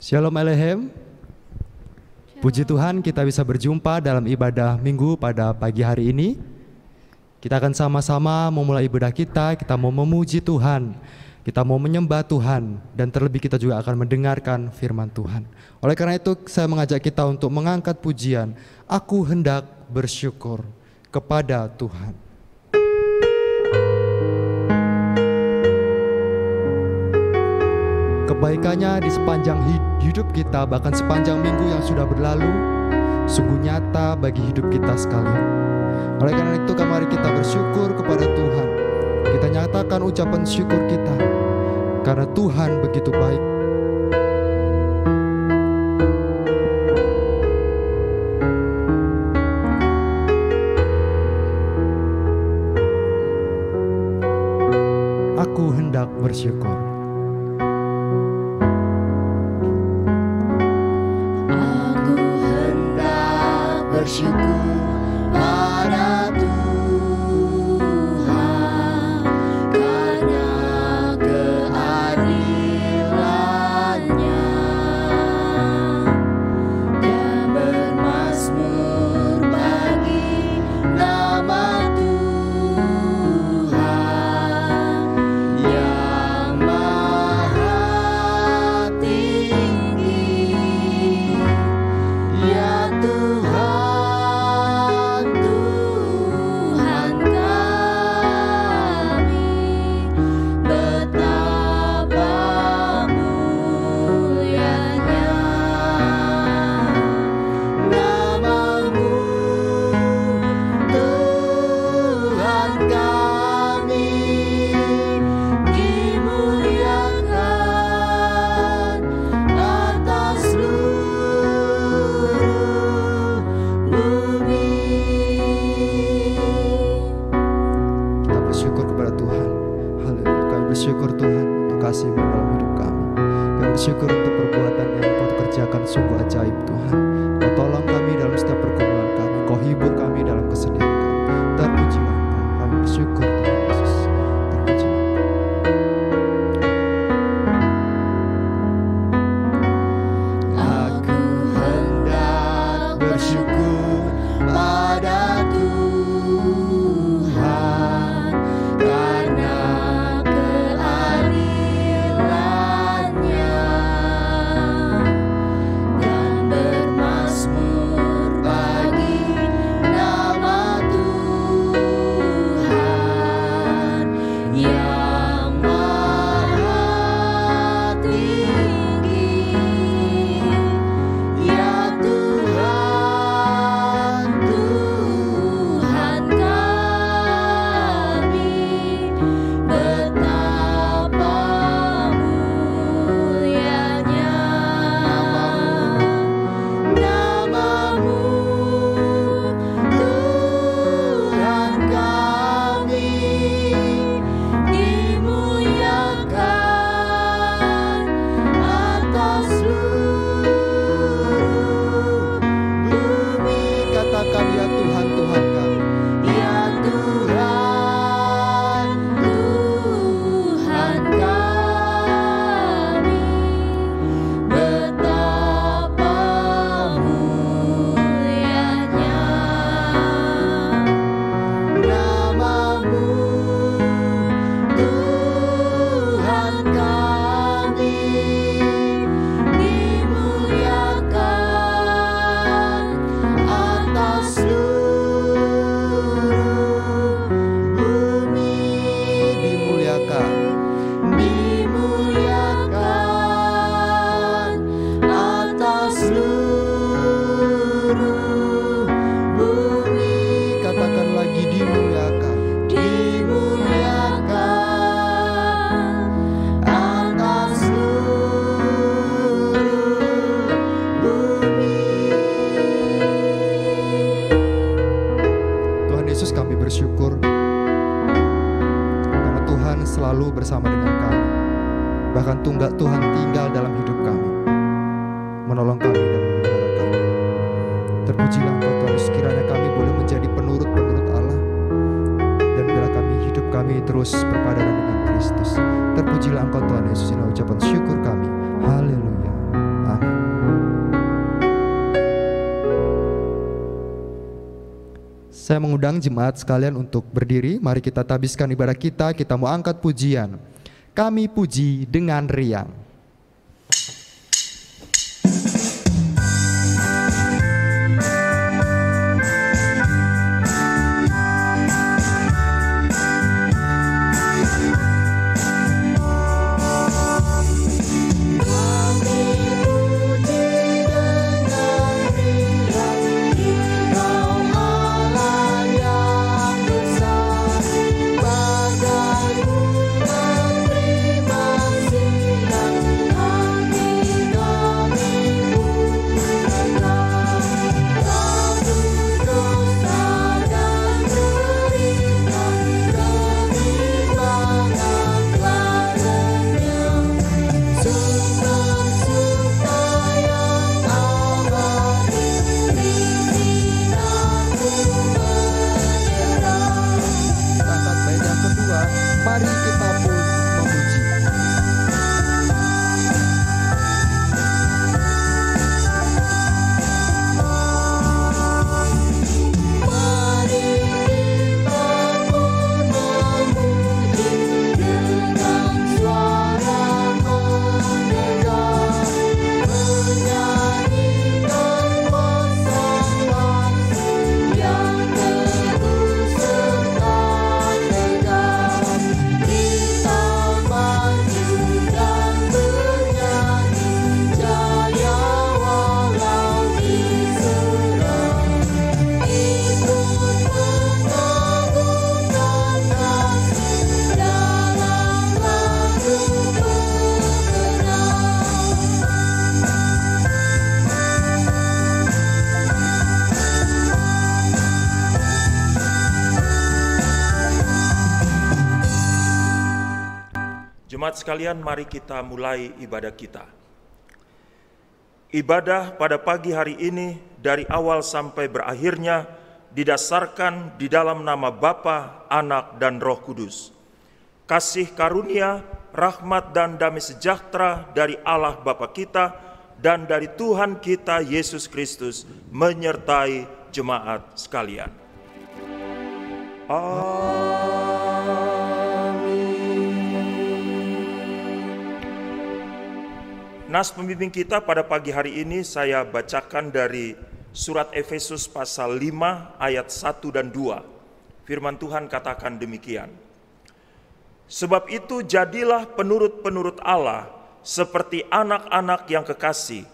Shalom Alehem. Puji Tuhan kita bisa berjumpa dalam ibadah minggu pada pagi hari ini. Kita akan sama-sama memulai ibadah kita mau memuji Tuhan, kita mau menyembah Tuhan, dan terlebih kita juga akan mendengarkan firman Tuhan. Oleh karena itu saya mengajak kita untuk mengangkat pujian, Aku hendak bersyukur kepada Tuhan. Kebaikannya di sepanjang hidup kita, bahkan sepanjang minggu yang sudah berlalu, sungguh nyata bagi hidup kita sekalian. Oleh karena itu mari kita bersyukur kepada Tuhan. Kita nyatakan ucapan syukur kita, karena Tuhan begitu baik. Aku hendak bersyukur. Bersyukur pada Tuhan karena keadilan-Nya, dan bermazmur bagi nama Tuhan yang maha tinggi. Ya Tuhan, bersyukur Tuhan untuk kasih-Mu dalam hidup kami. Kami bersyukur untuk perbuatan yang Kau kerjakan sungguh ajaib Tuhan. Kau tolong kami dalam setiap pergumulan kami, Kau hibur kami dalam kesedihan kami. Terpujilah Engkau, kami bersyukur Tuhan Yesus. Terpujilah. Aku hendak bersyukur pada Tuhan karena selalu bersama dengan kami. Bahkan Tuhan tinggal dalam hidup kami, menolong kami dan memelihara kami. Terpujilah Engkau Tuhan, sekiranya kami boleh menjadi penurut-penurut Allah, dan bila kami terus berpadanan dengan Kristus. Terpujilah Engkau Tuhan Yesus, inilah ucapan syukur kami. Haleluya. Amin. Saya mengundang jemaat sekalian untuk berdiri. Mari kita tabiskan ibadah kita. Kita mau angkat pujian. Kami puji dengan riang. Jemaat sekalian, mari kita mulai ibadah kita. Ibadah pada pagi hari ini dari awal sampai berakhirnya didasarkan di dalam nama Bapa, Anak, dan Roh Kudus. Kasih karunia, rahmat, dan damai sejahtera dari Allah Bapa kita dan dari Tuhan kita Yesus Kristus menyertai jemaat sekalian. Nas pembimbing kita pada pagi hari ini saya bacakan dari surat Efesus pasal 5 ayat 1 dan 2. Firman Tuhan katakan demikian. Sebab itu jadilah penurut-penurut Allah seperti anak-anak yang kekasih,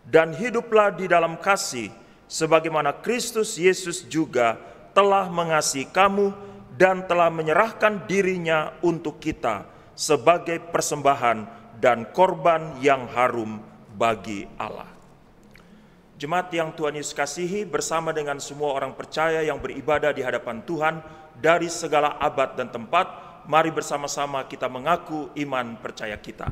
dan hiduplah di dalam kasih sebagaimana Kristus Yesus juga telah mengasihi kamu dan telah menyerahkan dirinya untuk kita sebagai persembahan dan korban yang harum bagi Allah. Jemaat yang Tuhan Yesus kasihi, bersama dengan semua orang percaya yang beribadah di hadapan Tuhan dari segala abad dan tempat, mari bersama-sama kita mengaku iman percaya kita.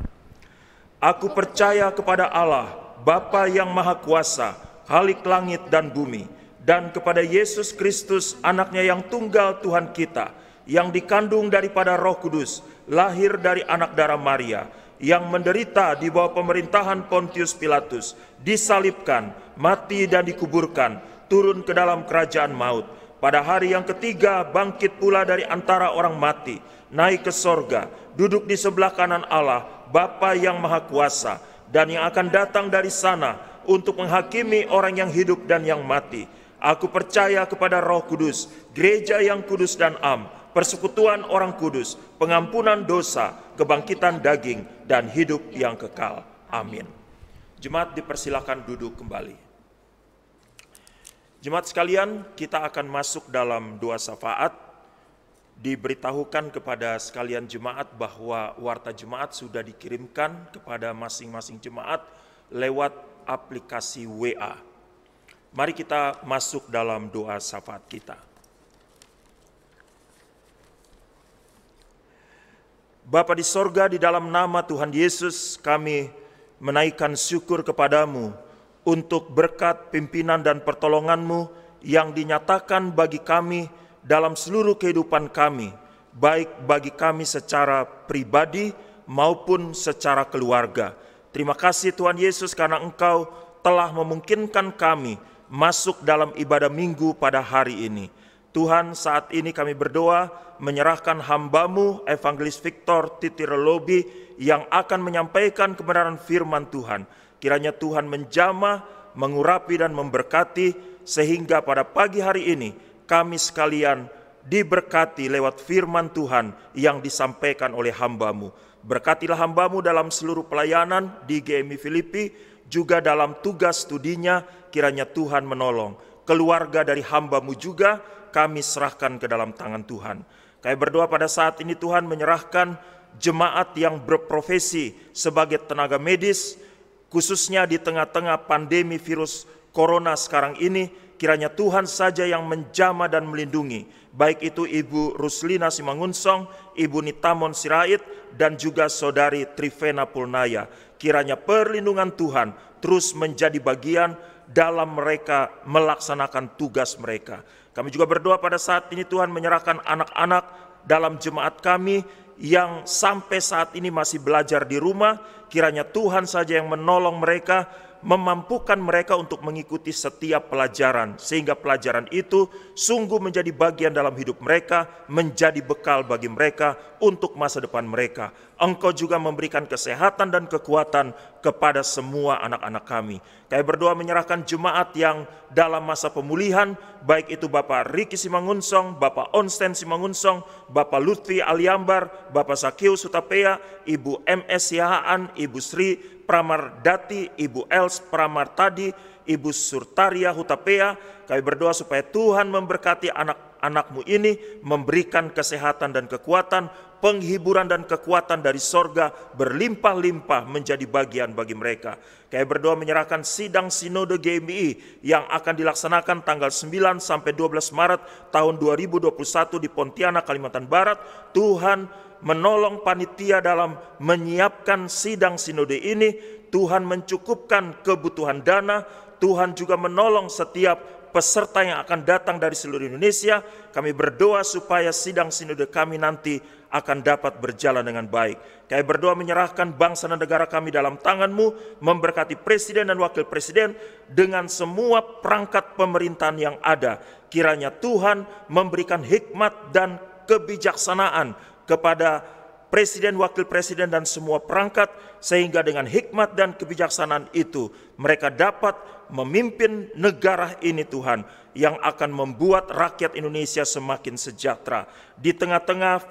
Aku percaya kepada Allah, Bapa yang Maha Kuasa, Khalik langit dan bumi, dan kepada Yesus Kristus, anaknya yang tunggal Tuhan kita, yang dikandung daripada Roh Kudus, lahir dari anak darah Maria, yang menderita di bawah pemerintahan Pontius Pilatus, disalibkan, mati dan dikuburkan, turun ke dalam kerajaan maut. Pada hari yang ketiga bangkit pula dari antara orang mati, naik ke sorga, duduk di sebelah kanan Allah, Bapa yang Maha Kuasa, dan yang akan datang dari sana untuk menghakimi orang yang hidup dan yang mati. Aku percaya kepada Roh Kudus, gereja yang kudus dan am, persekutuan orang kudus, pengampunan dosa, kebangkitan daging, dan hidup yang kekal. Amin. Jemaat dipersilakan duduk kembali. Jemaat sekalian, kita akan masuk dalam doa syafaat. Diberitahukan kepada sekalian jemaat bahwa warta jemaat sudah dikirimkan kepada masing-masing jemaat lewat aplikasi WA. Mari kita masuk dalam doa syafaat kita. Bapa di sorga, di dalam nama Tuhan Yesus, kami menaikkan syukur kepadamu untuk berkat pimpinan dan pertolongan-Mu yang dinyatakan bagi kami dalam seluruh kehidupan kami, baik bagi kami secara pribadi maupun secara keluarga. Terima kasih Tuhan Yesus karena Engkau telah memungkinkan kami masuk dalam ibadah minggu pada hari ini. Tuhan, saat ini kami berdoa menyerahkan hamba-Mu Evangelis Victor Titirelobi yang akan menyampaikan kebenaran firman Tuhan. Kiranya Tuhan menjamah, mengurapi dan memberkati sehingga pada pagi hari ini kami sekalian diberkati lewat firman Tuhan yang disampaikan oleh hamba-Mu. Berkatilah hamba-Mu dalam seluruh pelayanan di GMI Filipi, juga dalam tugas studinya, kiranya Tuhan menolong. Keluarga dari hamba-Mu juga kami serahkan ke dalam tangan Tuhan. Kami berdoa pada saat ini Tuhan menyerahkan jemaat yang berprofesi sebagai tenaga medis, khususnya di tengah-tengah pandemi virus corona sekarang ini, kiranya Tuhan saja yang menjamah dan melindungi, baik itu Ibu Ruslina Simangunsong, Ibu Nitamon Sirait, dan juga Saudari Trivena Pulnaya. Kiranya perlindungan Tuhan terus menjadi bagian dalam mereka melaksanakan tugas mereka. Kami juga berdoa pada saat ini Tuhan menyerahkan anak-anak dalam jemaat kami yang sampai saat ini masih belajar di rumah. Kiranya Tuhan saja yang menolong mereka, memampukan mereka untuk mengikuti setiap pelajaran, sehingga pelajaran itu sungguh menjadi bagian dalam hidup mereka, menjadi bekal bagi mereka untuk masa depan mereka. Engkau juga memberikan kesehatan dan kekuatan kepada semua anak-anak kami. Kami berdoa menyerahkan jemaat yang dalam masa pemulihan, baik itu Bapak Riki Simangunsong, Bapak Onsten Simangunsong, Bapak Lutfi Aliambar, Bapak Sakius Hutapea, Ibu MS Yahaan, Ibu Sri Pramardati, Ibu Els Pramartadi, Ibu Surtaria Hutapea. Kami berdoa supaya Tuhan memberkati anak-anak-Mu ini, memberikan kesehatan dan kekuatan, penghiburan dan kekuatan dari sorga berlimpah-limpah menjadi bagian bagi mereka. Kami berdoa menyerahkan sidang Sinode GMI yang akan dilaksanakan tanggal 9 sampai 12 Maret tahun 2021 di Pontianak, Kalimantan Barat. Tuhan menolong panitia dalam menyiapkan sidang Sinode ini. Tuhan mencukupkan kebutuhan dana. Tuhan juga menolong setiap peserta yang akan datang dari seluruh Indonesia. Kami berdoa supaya sidang Sinode kami nanti akan dapat berjalan dengan baik. Kami berdoa menyerahkan bangsa dan negara kami dalam tangan-Mu, memberkati Presiden dan Wakil Presiden dengan semua perangkat pemerintahan yang ada. Kiranya Tuhan memberikan hikmat dan kebijaksanaan kepada Presiden, Wakil Presiden, dan semua perangkat, sehingga dengan hikmat dan kebijaksanaan itu mereka dapat memimpin negara ini Tuhan, yang akan membuat rakyat Indonesia semakin sejahtera. Di tengah-tengah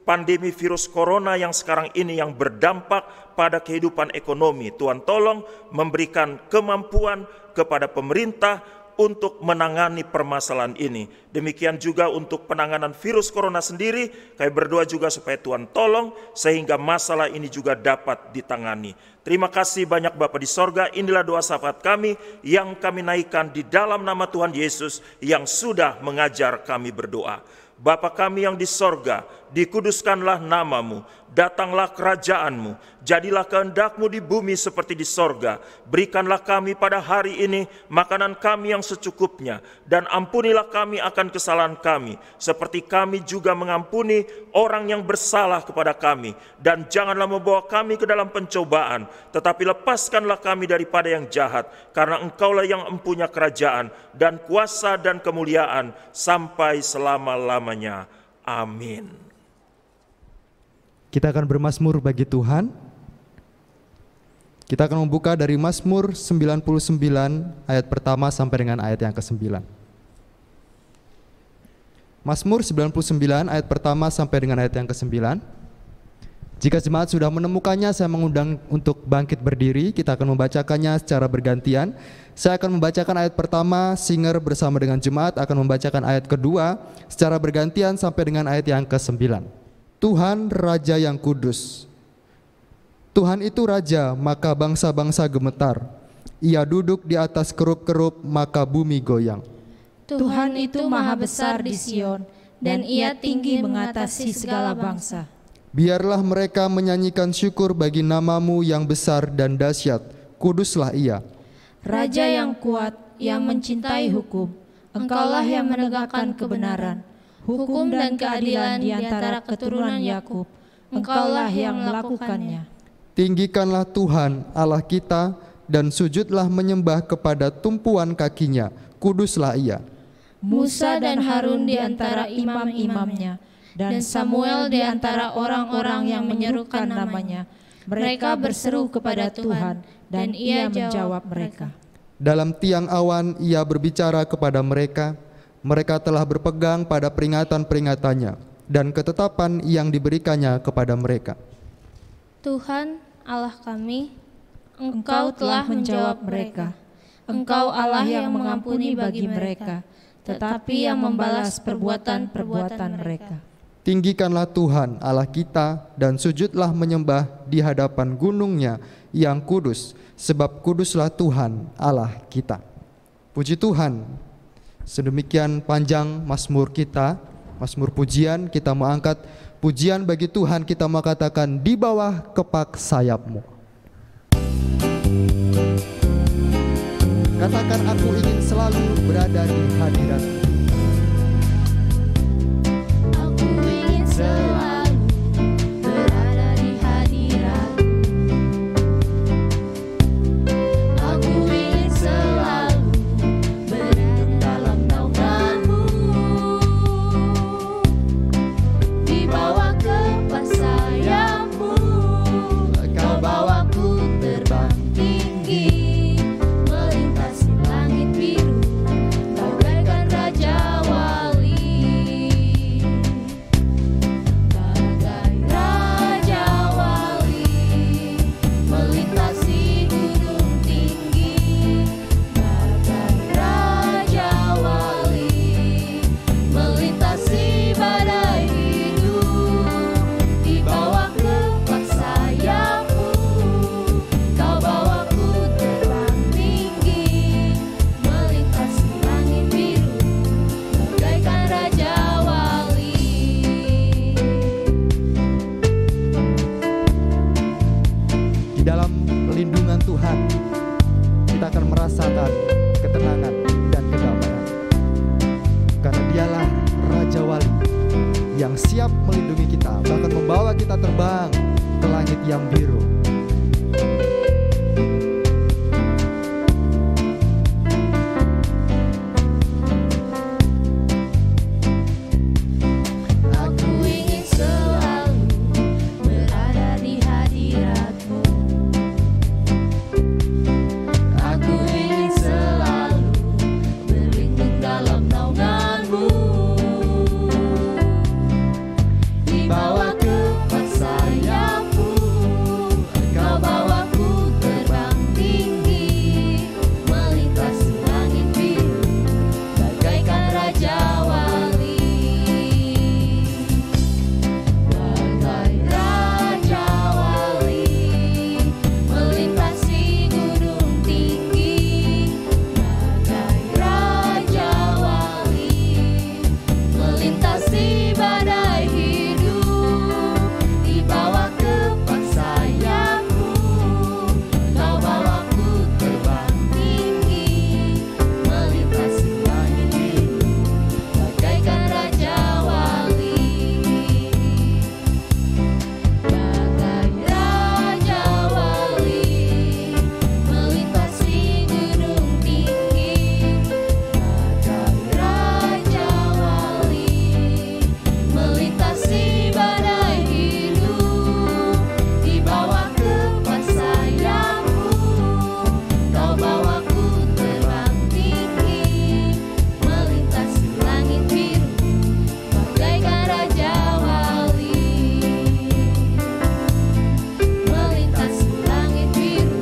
pandemi virus corona yang sekarang ini yang berdampak pada kehidupan ekonomi, Tuhan tolong memberikan kemampuan kepada pemerintah untuk menangani permasalahan ini. Demikian juga untuk penanganan virus corona sendiri, kami berdoa juga supaya Tuhan tolong sehingga masalah ini juga dapat ditangani. Terima kasih banyak Bapa di sorga, inilah doa syafaat kami yang kami naikkan di dalam nama Tuhan Yesus yang sudah mengajar kami berdoa. Bapa kami yang di sorga, dikuduskanlah nama-Mu, datanglah kerajaan-Mu, jadilah kehendak-Mu di bumi seperti di sorga. Berikanlah kami pada hari ini makanan kami yang secukupnya, dan ampunilah kami akan kesalahan kami, seperti kami juga mengampuni orang yang bersalah kepada kami. Dan janganlah membawa kami ke dalam pencobaan, tetapi lepaskanlah kami daripada yang jahat, karena Engkaulah yang mempunyai kerajaan, dan kuasa dan kemuliaan, sampai selama-lamanya. Amin. Kita akan bermazmur bagi Tuhan. Kita akan membuka dari Mazmur 99 ayat pertama sampai dengan ayat yang ke-9. Mazmur 99 ayat pertama sampai dengan ayat yang ke-9. Jika jemaat sudah menemukannya, saya mengundang untuk bangkit berdiri. Kita akan membacakannya secara bergantian. Saya akan membacakan ayat pertama, Singer bersama dengan jemaat akan membacakan ayat kedua secara bergantian sampai dengan ayat yang ke-9. Tuhan Raja yang kudus. Tuhan itu Raja, maka bangsa-bangsa gemetar. Ia duduk di atas kerup-kerup, maka bumi goyang. Tuhan itu maha besar di Sion, dan Ia tinggi mengatasi segala bangsa. Biarlah mereka menyanyikan syukur bagi nama-Mu yang besar dan dahsyat. Kuduslah Ia. Raja yang kuat, yang mencintai hukum, Engkaulah yang menegakkan kebenaran, hukum dan keadilan di antara keturunan Yakub. Engkaulah yang melakukannya. Tinggikanlah Tuhan Allah kita dan sujudlah menyembah kepada tumpuan kakinya, kuduslah Ia. Musa dan Harun di antara imam-imamnya, dan Samuel di antara orang-orang yang menyerukan namanya. Mereka berseru kepada Tuhan, dan Ia menjawab mereka. Dalam tiang awan Ia berbicara kepada mereka. Mereka telah berpegang pada peringatan-peringatannya dan ketetapan yang diberikannya kepada mereka. Tuhan Allah kami, Engkau telah menjawab mereka. Engkau Allah yang mengampuni bagi mereka, tetapi yang membalas perbuatan-perbuatan mereka. Tinggikanlah Tuhan Allah kita dan sujudlah menyembah di hadapan gunung-Nya yang kudus, sebab kuduslah Tuhan Allah kita. Puji Tuhan. Sedemikian panjang mazmur kita, mazmur pujian. Kita mau angkat pujian bagi Tuhan, kita mau katakan di bawah kepak sayap-Mu. Katakan, aku ingin selalu berada di hadirat-Mu. Aku ingin selalu berada di hadirat-Mu. Aku ingin selalu berada dalam naungan-Mu. Di bawah kepak sayap-Mu, Kau bawaku terbang tinggi, melintasi langit biru, bagaikan Raja Wali. Bagai Raja Wali, melintasi gunung tinggi. Bagai Raja Wali, melintasi badai hidup. Di bawah kepak sayap-Mu, Kau bawaku terbang tinggi, melintasi langit biru, bagaikan Raja Wali. Di dalam lindungan Tuhan, kita akan merasakan ketenangan dan kedamaian. Karena Dialah Raja Wali yang siap melindungi kita, bahkan membawa kita terbang ke langit yang biru. Aku ingin selalu berada di hadirat-Mu. Aku ingin selalu berlindung dalam naungan-Mu. Di bawah kepak sayap-Mu, Kau bawaku terbang tinggi, melintasi langit biru, bagaikan Raja Wali. Bagai Raja Wali, melintasi gunung tinggi. Bagai Raja Wali, melintasi badai hidup. Di bawah kepak sayap-Mu, Kau bawaku terbang tinggi, melintasi langit biru, bagaikan Raja Wali. Bagai Raja Wali, melintasi gunung tinggi. Bagai Raja Wali, melintasi badai hidup. Di bawah kepak sayap-Mu, Kau bawaku terbang tinggi, melintasi langit biru, bagaikan Raja Wali. Melintasi langit biru,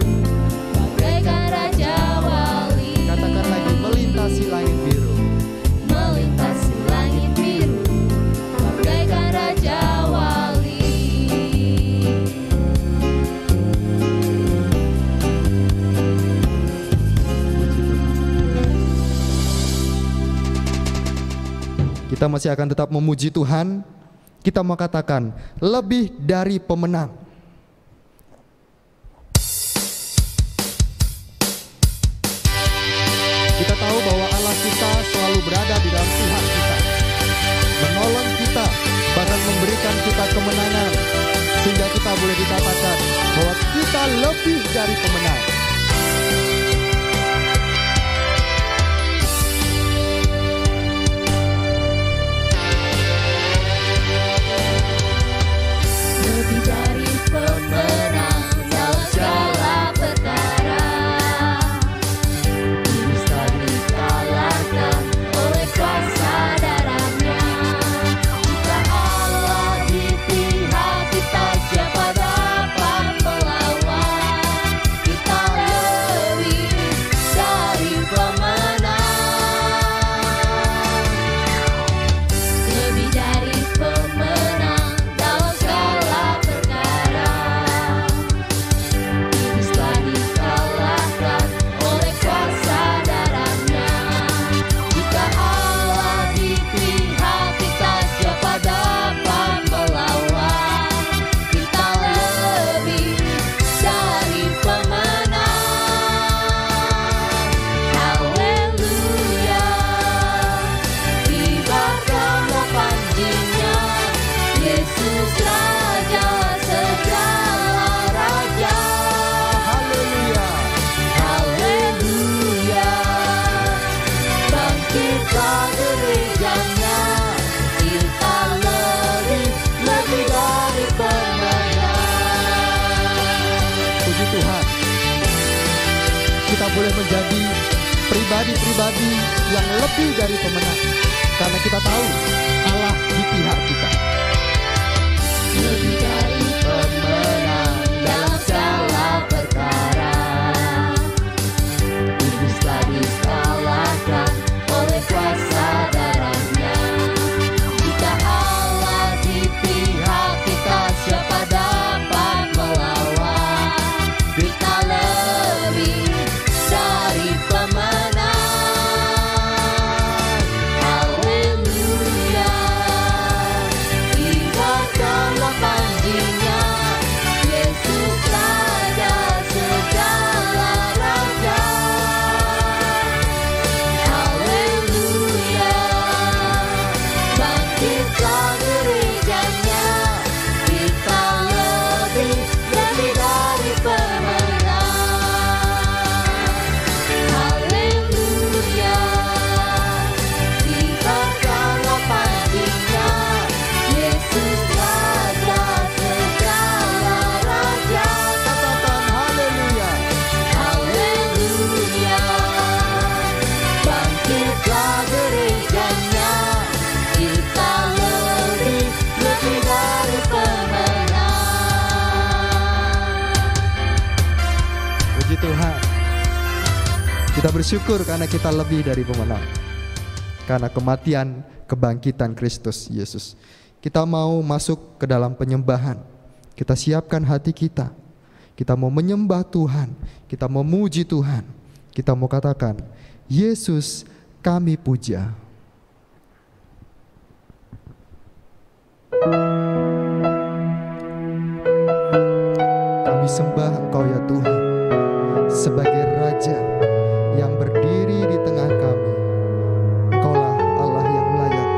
bagaikan Raja Wali. Katakan lagi, melintasi langit biru. Melintasi langit biru, bagaikan Raja Wali. Kita masih akan tetap memuji Tuhan. Kita mau katakan lebih dari pemenang. Kita tahu bahwa Allah kita selalu berada di dalam Tuhan kita, menolong kita, bahkan memberikan kita kemenangan, sehingga kita boleh dikatakan bahwa dari pemenang. Lebih dari pemenang dalam segala perkara, bisa dikalahkan oleh kuasa darahnya. Jika Allah di pihak kita, siapa dapat melawan? Kita lebih dari pemenang, lebih dari pemenang dalam segala perkara. Bisa dikalahkan oleh kuasa darahnya. Jika Allah di pihak kita, siapa dapat melawan? Kita lebih dari pemenang. Haleluya, kibarkanlah panjinya, Yesus Raja segala raja. Haleluya. Haleluya, bangkitlah gerejanya, kita lebih dari pemenang. Puji Tuhan, kita boleh menjadi pribadi-pribadi yang lebih dari pemenang, karena kita tahu Allah di pihak kita. Lebih dari pemenang dalam segala perkara, bisa dikalahkan oleh kuasa darahnya. Jika Allah di pihak kita, siapa dapat melawan? Kita lebih dari pemenang. Haleluya, kibarkanlah panjinya, Yesus Raja segala raja. Haleluya, bangkitlah gerejanya, kita lebih dari pemenang. Haleluya, kibarkanlah panjinya, Yesus Raja segala raja. Katakan haleluya. Haleluya, bangkitlah gerejanya, kita lebih dari pemenang. Puji Tuhan. Kita bersyukur karena kita lebih dari pemenang. Karena kematian, kebangkitan Kristus Yesus. Kita mau masuk ke dalam penyembahan. Kita siapkan hati kita. Kita mau menyembah Tuhan. Kita mau memuji Tuhan. Kita mau katakan, Yesus kami puja. Kami sembah Engkau ya Tuhan, sebagai Raja yang berdiri di tengah kami. Engkaulah Allah yang layak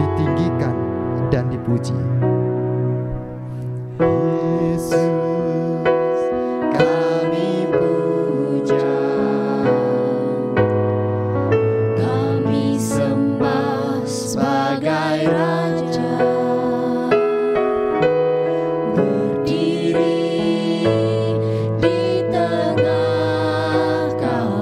ditinggikan dan dipuji. Yesus kami puja, Kami sembah sebagai Raja, berdiri di tengah kami.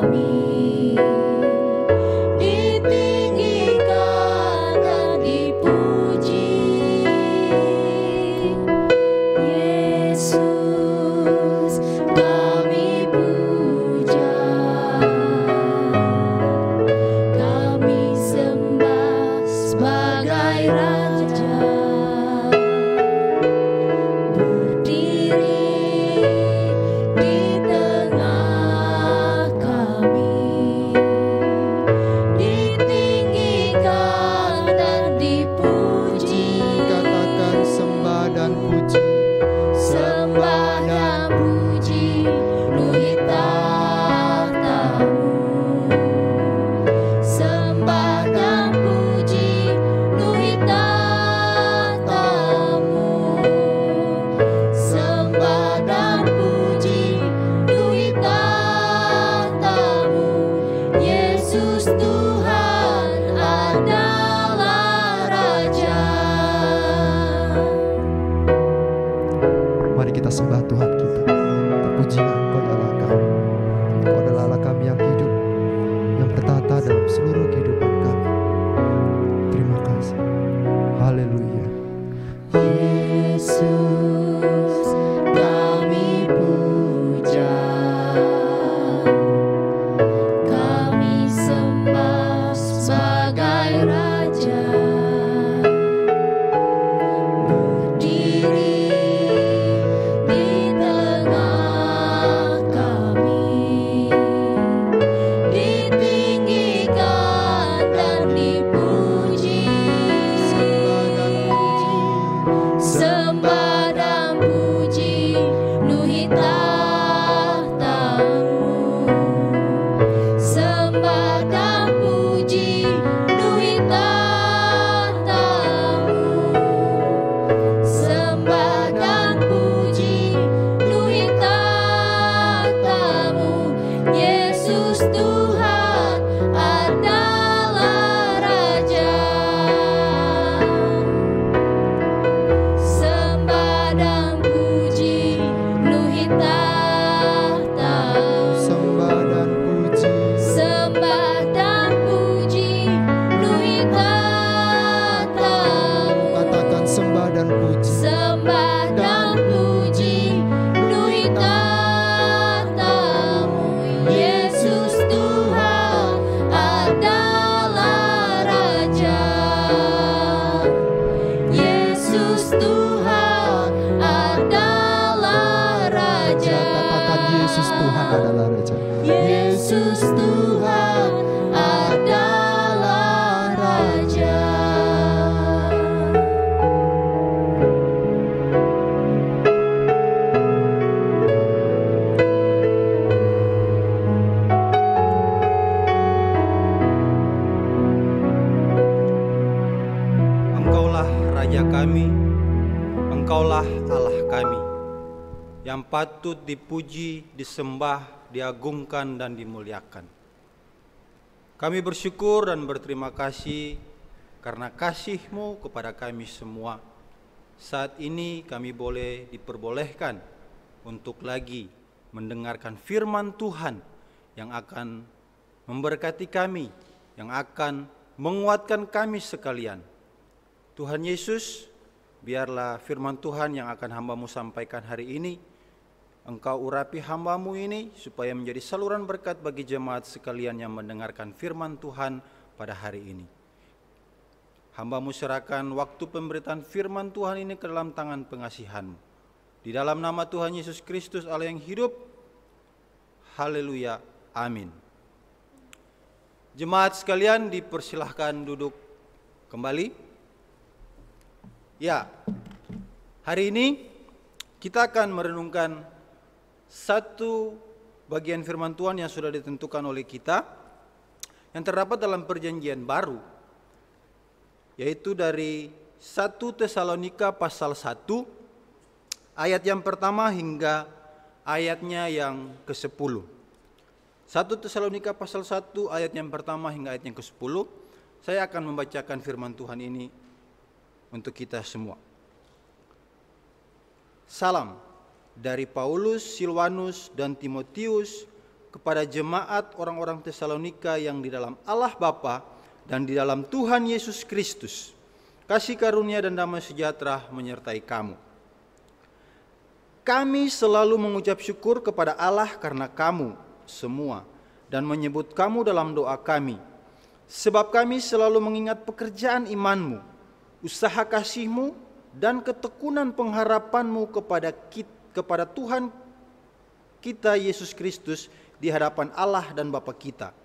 sembah Tuhan kita. Terpujilah Engkau ya Allah kami. Engkau adalah Allah kami yang hidup, yang bertata dalam seluruh kehidupan kami. Terima kasih. Haleluya. Yesus, kami puja, kami sembah sebagai Raja, berdiri di tengah kami, ditinggikan dan dipuji. Sembah dan puji penuhi tahta-Mu. Sembah dan puji penuhi tahta-Mu. Sembah dan puji penuhi tahta-Mu. Yesus Tuhan adalah Raja. Sembah dan puji penuhi tahta-Mu. Sembah dan puji. Sembah dan puji penuhi tahta-Mu. Katakan sembah dan puji. Sembah dan puji penuhi tahta-Mu. Yesus Tuhan adalah Raja. Yesus Tuhan adalah Raja. Katakan Yesus Tuhan adalah Raja. Yesus Tuhan adalah Raja. Engkaulah Raja kami, Engkaulah Allah kami, yang patut dipuji, disembah, diagungkan, dan dimuliakan. Kami bersyukur dan berterima kasih karena kasih-Mu kepada kami semua. Saat ini kami boleh diperbolehkan untuk lagi mendengarkan firman Tuhan yang akan memberkati kami, yang akan menguatkan kami sekalian. Tuhan Yesus, biarlah firman Tuhan yang akan hamba-Mu sampaikan hari ini, Engkau urapi hamba-Mu ini supaya menjadi saluran berkat bagi jemaat sekalian yang mendengarkan firman Tuhan pada hari ini. Hamba-Mu serahkan waktu pemberitaan firman Tuhan ini ke dalam tangan pengasihan-Mu. Di dalam nama Tuhan Yesus Kristus Allah yang hidup, haleluya, amin. Jemaat sekalian dipersilahkan duduk kembali. Ya, hari ini kita akan merenungkan satu bagian firman Tuhan yang sudah ditentukan oleh kita, yang terdapat dalam perjanjian baru, yaitu dari 1 Tesalonika pasal 1, ayat yang pertama hingga ayatnya yang ke-10. 1 Tesalonika pasal 1 ayat yang pertama hingga ayat yang ke-10, saya akan membacakan firman Tuhan ini untuk kita semua. Salam dari Paulus, Silwanus, dan Timotius kepada jemaat orang-orang Tesalonika yang di dalam Allah Bapa dan di dalam Tuhan Yesus Kristus. Kasih karunia dan damai sejahtera menyertai kamu. Kami selalu mengucap syukur kepada Allah karena kamu semua dan menyebut kamu dalam doa kami. Sebab kami selalu mengingat pekerjaan imanmu, usaha kasihmu, dan ketekunan pengharapanmu kepada Tuhan kita Yesus Kristus di hadapan Allah dan Bapa kita.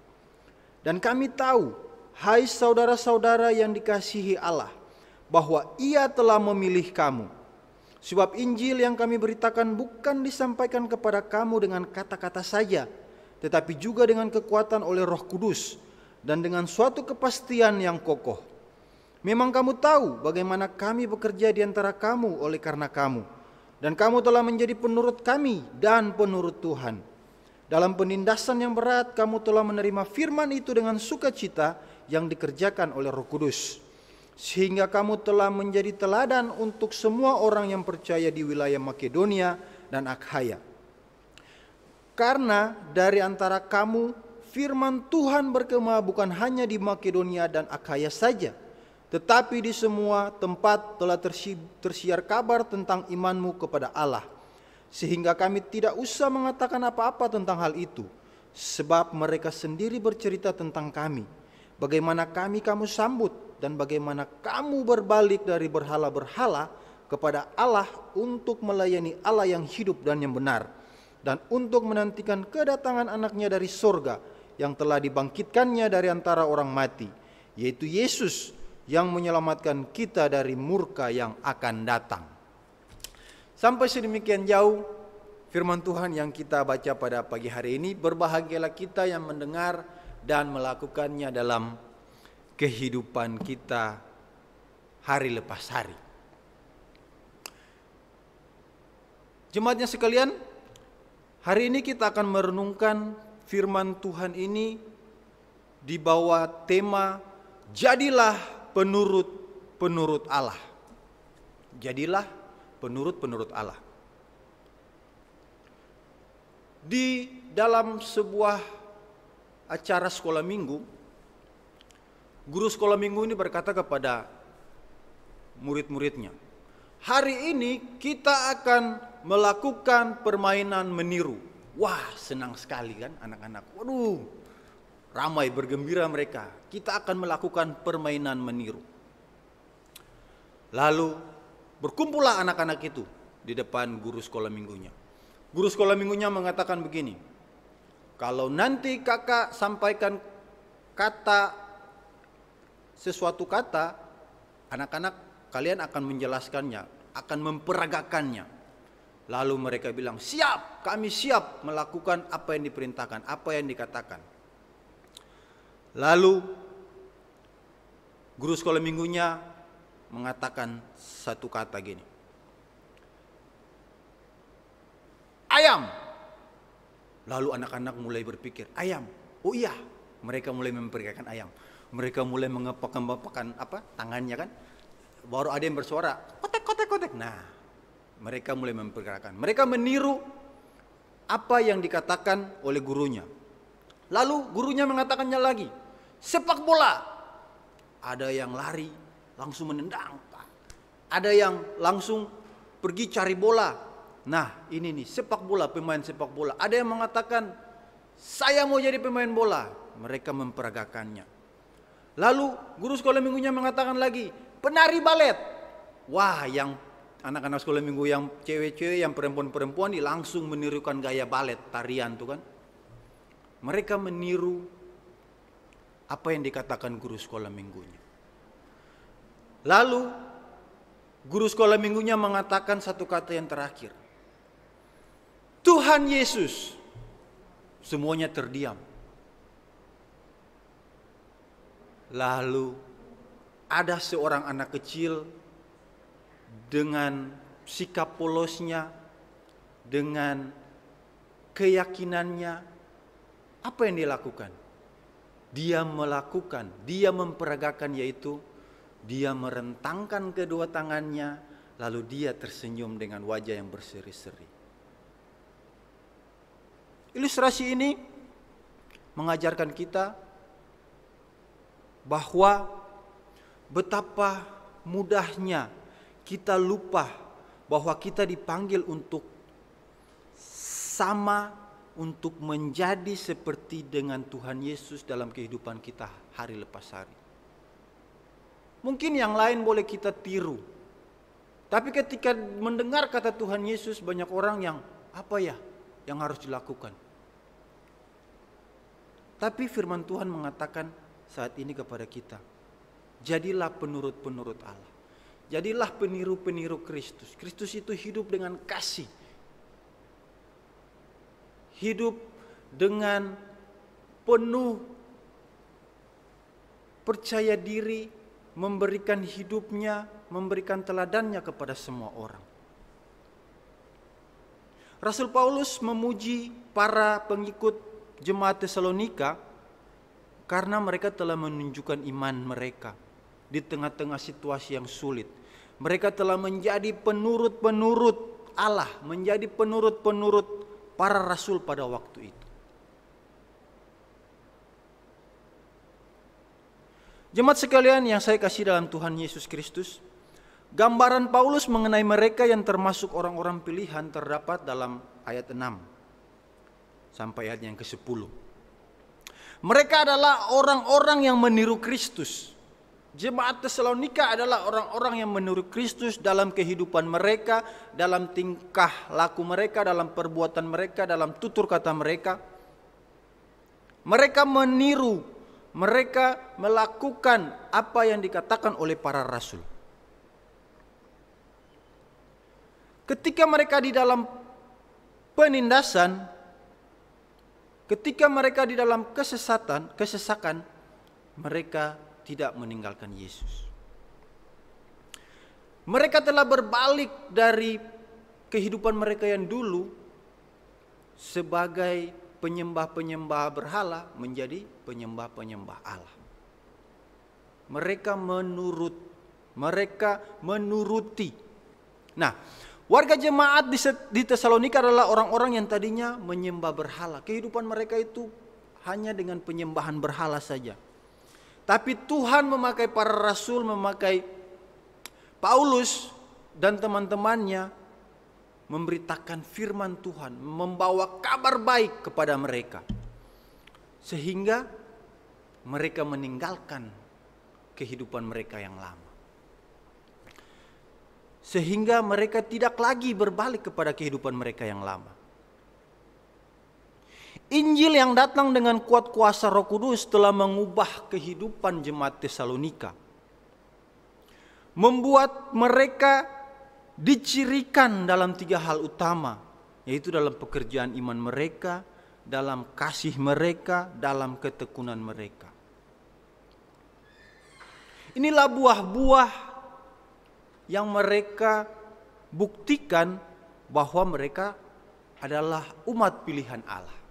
Dan kami tahu, hai saudara-saudara yang dikasihi Allah, bahwa Ia telah memilih kamu. Sebab Injil yang kami beritakan bukan disampaikan kepada kamu dengan kata-kata saja, tetapi juga dengan kekuatan oleh Roh Kudus dan dengan suatu kepastian yang kokoh. Memang kamu tahu bagaimana kami bekerja di antara kamu oleh karena kamu, dan kamu telah menjadi penurut kami dan penurut Tuhan. Dalam penindasan yang berat, kamu telah menerima firman itu dengan sukacita yang dikerjakan oleh Roh Kudus, sehingga kamu telah menjadi teladan untuk semua orang yang percaya di wilayah Makedonia dan Akhaya. Karena dari antara kamu firman Tuhan bergema bukan hanya di Makedonia dan Akhaya saja, tetapi di semua tempat telah tersiar kabar tentang imanmu kepada Allah. Sehingga kami tidak usah mengatakan apa-apa tentang hal itu, sebab mereka sendiri bercerita tentang kami, bagaimana kami kamu sambut, dan bagaimana kamu berbalik dari berhala-berhala kepada Allah untuk melayani Allah yang hidup dan yang benar, dan untuk menantikan kedatangan anaknya dari sorga, yang telah dibangkitkannya dari antara orang mati, yaitu Yesus yang menyelamatkan kita dari murka yang akan datang. Sampai sedemikian jauh firman Tuhan yang kita baca pada pagi hari ini. Berbahagialah kita yang mendengar dan melakukannya dalam kehidupan kita hari lepas hari. Jemaatnya sekalian, hari ini kita akan merenungkan firman Tuhan ini di bawah tema jadilah penurut Allah. Jadilah penurut Allah. Di dalam sebuah acara sekolah minggu, guru sekolah minggu ini berkata kepada murid-muridnya, hari ini kita akan melakukan permainan meniru. Wah, senang sekali kan anak-anak. Waduh, ramai bergembira mereka. Kita akan melakukan permainan meniru. Lalu berkumpullah anak-anak itu di depan guru sekolah minggunya. Guru sekolah minggunya mengatakan begini, kalau nanti kakak sampaikan sesuatu kata, anak-anak kalian akan menjelaskannya, akan memperagakannya. Lalu mereka bilang, siap, kami siap melakukan apa yang diperintahkan, apa yang dikatakan. Lalu guru sekolah minggunya mengatakan satu kata gini, ayam. Lalu anak-anak mulai berpikir, ayam, oh iya, mereka mulai memperagakan ayam. Mereka mulai mengepak-ngepakkan tangannya kan, baru ada yang bersuara, kotek. Nah, mereka mulai mempergerakan. Mereka meniru apa yang dikatakan oleh gurunya. Lalu gurunya mengatakannya lagi, sepak bola. Ada yang lari langsung menendang, ada yang langsung pergi cari bola. Nah, ini nih sepak bola, pemain sepak bola. Ada yang mengatakan, saya mau jadi pemain bola. Mereka memperagakannya. Lalu guru sekolah minggunya mengatakan lagi, penari balet. Wah, yang anak-anak sekolah minggu yang cewek-cewek, yang perempuan-perempuan langsung menirukan gaya balet, tarian tuh kan. Mereka meniru apa yang dikatakan guru sekolah minggunya. Lalu guru sekolah minggunya mengatakan satu kata yang terakhir, Tuhan Yesus. Semuanya terdiam. Lalu ada seorang anak kecil dengan sikap polosnya, dengan keyakinannya, apa yang dia lakukan? Dia memperagakan, yaitu dia merentangkan kedua tangannya, lalu dia tersenyum dengan wajah yang berseri-seri. Ilustrasi ini mengajarkan kita bahwa betapa mudahnya kita lupa bahwa kita dipanggil untuk sama, untuk menjadi seperti dengan Tuhan Yesus dalam kehidupan kita hari lepas hari. Mungkin yang lain boleh kita tiru, tapi ketika mendengar kata Tuhan Yesus, banyak orang yang apa ya yang harus dilakukan. Tapi firman Tuhan mengatakan saat ini kepada kita, jadilah penurut-penurut Allah. Jadilah peniru-peniru Kristus. Kristus itu hidup dengan kasih. Hidup dengan penuh percaya diri, memberikan hidupnya, memberikan teladannya kepada semua orang. Rasul Paulus memuji para pengikut jemaat Tesalonika karena mereka telah menunjukkan iman mereka di tengah-tengah situasi yang sulit. Mereka telah menjadi penurut-penurut Allah, menjadi penurut-penurut para rasul pada waktu itu. Jemaat sekalian yang saya kasih dalam Tuhan Yesus Kristus, gambaran Paulus mengenai mereka yang termasuk orang-orang pilihan terdapat dalam ayat 6 sampai ayat yang ke-10. Mereka adalah orang-orang yang meniru Kristus. Jemaat Tesalonika adalah orang-orang yang meniru Kristus dalam kehidupan mereka, dalam tingkah laku mereka, dalam perbuatan mereka, dalam tutur kata mereka. Mereka meniru, mereka melakukan apa yang dikatakan oleh para rasul. Ketika mereka di dalam penindasan, ketika mereka di dalam kesesakan, mereka tidak meninggalkan Yesus. Mereka telah berbalik dari kehidupan mereka yang dulu sebagai penyembah-penyembah berhala menjadi penyembah-penyembah Allah. Mereka menuruti. Nah, warga jemaat di Tesalonika adalah orang-orang yang tadinya menyembah berhala. Kehidupan mereka itu hanya dengan penyembahan berhala saja. Tapi Tuhan memakai para rasul, memakai Paulus dan teman-temannya memberitakan firman Tuhan, membawa kabar baik kepada mereka. Sehingga mereka meninggalkan kehidupan mereka yang lama. Sehingga mereka tidak lagi berbalik kepada kehidupan mereka yang lama. Injil yang datang dengan kuat kuasa Roh Kudus telah mengubah kehidupan jemaat Tesalonika. Membuat mereka dicirikan dalam 3 hal utama, yaitu dalam pekerjaan iman mereka, dalam kasih mereka, dalam ketekunan mereka. Inilah buah-buah yang mereka buktikan bahwa mereka adalah umat pilihan Allah.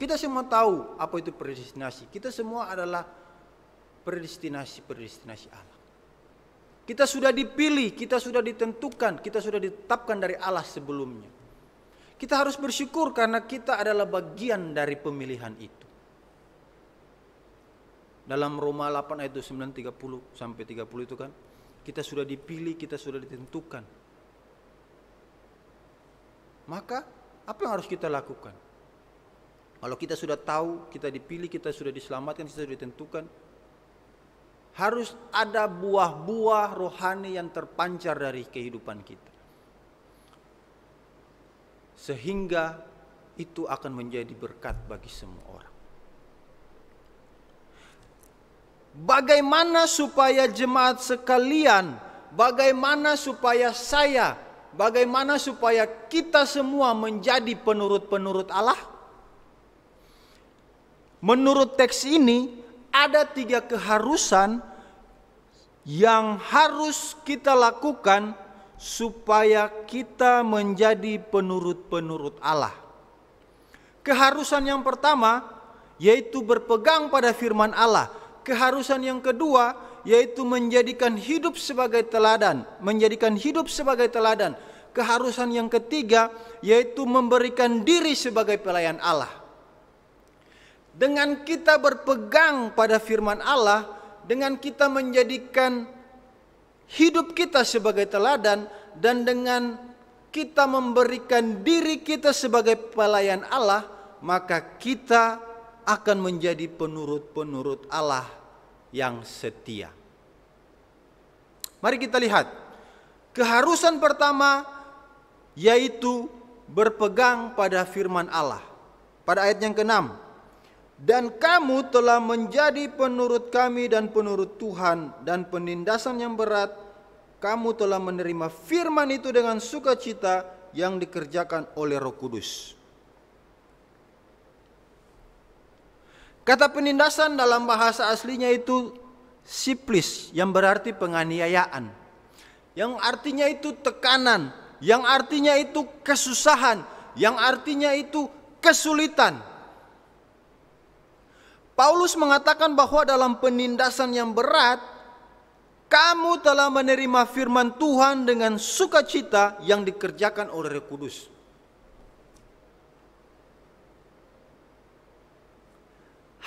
Kita semua tahu apa itu predestinasi. Kita semua adalah predestinasi Allah. Kita sudah dipilih, kita sudah ditentukan, kita sudah ditetapkan dari Allah sebelumnya. Kita harus bersyukur karena kita adalah bagian dari pemilihan itu. Dalam Roma 8 ayat 9, 30 sampai 30 itu kan, kita sudah dipilih, kita sudah ditentukan. Maka apa yang harus kita lakukan? Kalau kita sudah tahu, kita dipilih, kita sudah diselamatkan, kita sudah ditentukan, harus ada buah-buah rohani yang terpancar dari kehidupan kita. Sehingga itu akan menjadi berkat bagi semua orang. Bagaimana supaya jemaat sekalian, bagaimana supaya saya, bagaimana supaya kita semua menjadi penurut-penurut Allah? Menurut teks ini ada 3 keharusan yang harus kita lakukan supaya kita menjadi penurut-penurut Allah. Keharusan yang pertama yaitu berpegang pada firman Allah. Keharusan yang kedua yaitu menjadikan hidup sebagai teladan, Keharusan yang ketiga yaitu memberikan diri sebagai pelayan Allah. Dengan kita berpegang pada firman Allah, dengan kita menjadikan hidup kita sebagai teladan, dan dengan kita memberikan diri kita sebagai pelayan Allah, maka kita akan menjadi penurut-penurut Allah yang setia. Mari kita lihat. Keharusan pertama yaitu berpegang pada firman Allah. Pada ayat yang ke-6. Dan kamu telah menjadi penurut kami dan penurut Tuhan, dan penindasan yang berat kamu telah menerima firman itu dengan sukacita yang dikerjakan oleh Roh Kudus. Kata penindasan dalam bahasa aslinya itu siplis, yang berarti penganiayaan, yang artinya itu tekanan, yang artinya itu kesusahan, yang artinya itu kesulitan. Paulus mengatakan bahwa dalam penindasan yang berat kamu telah menerima firman Tuhan dengan sukacita yang dikerjakan oleh Roh Kudus.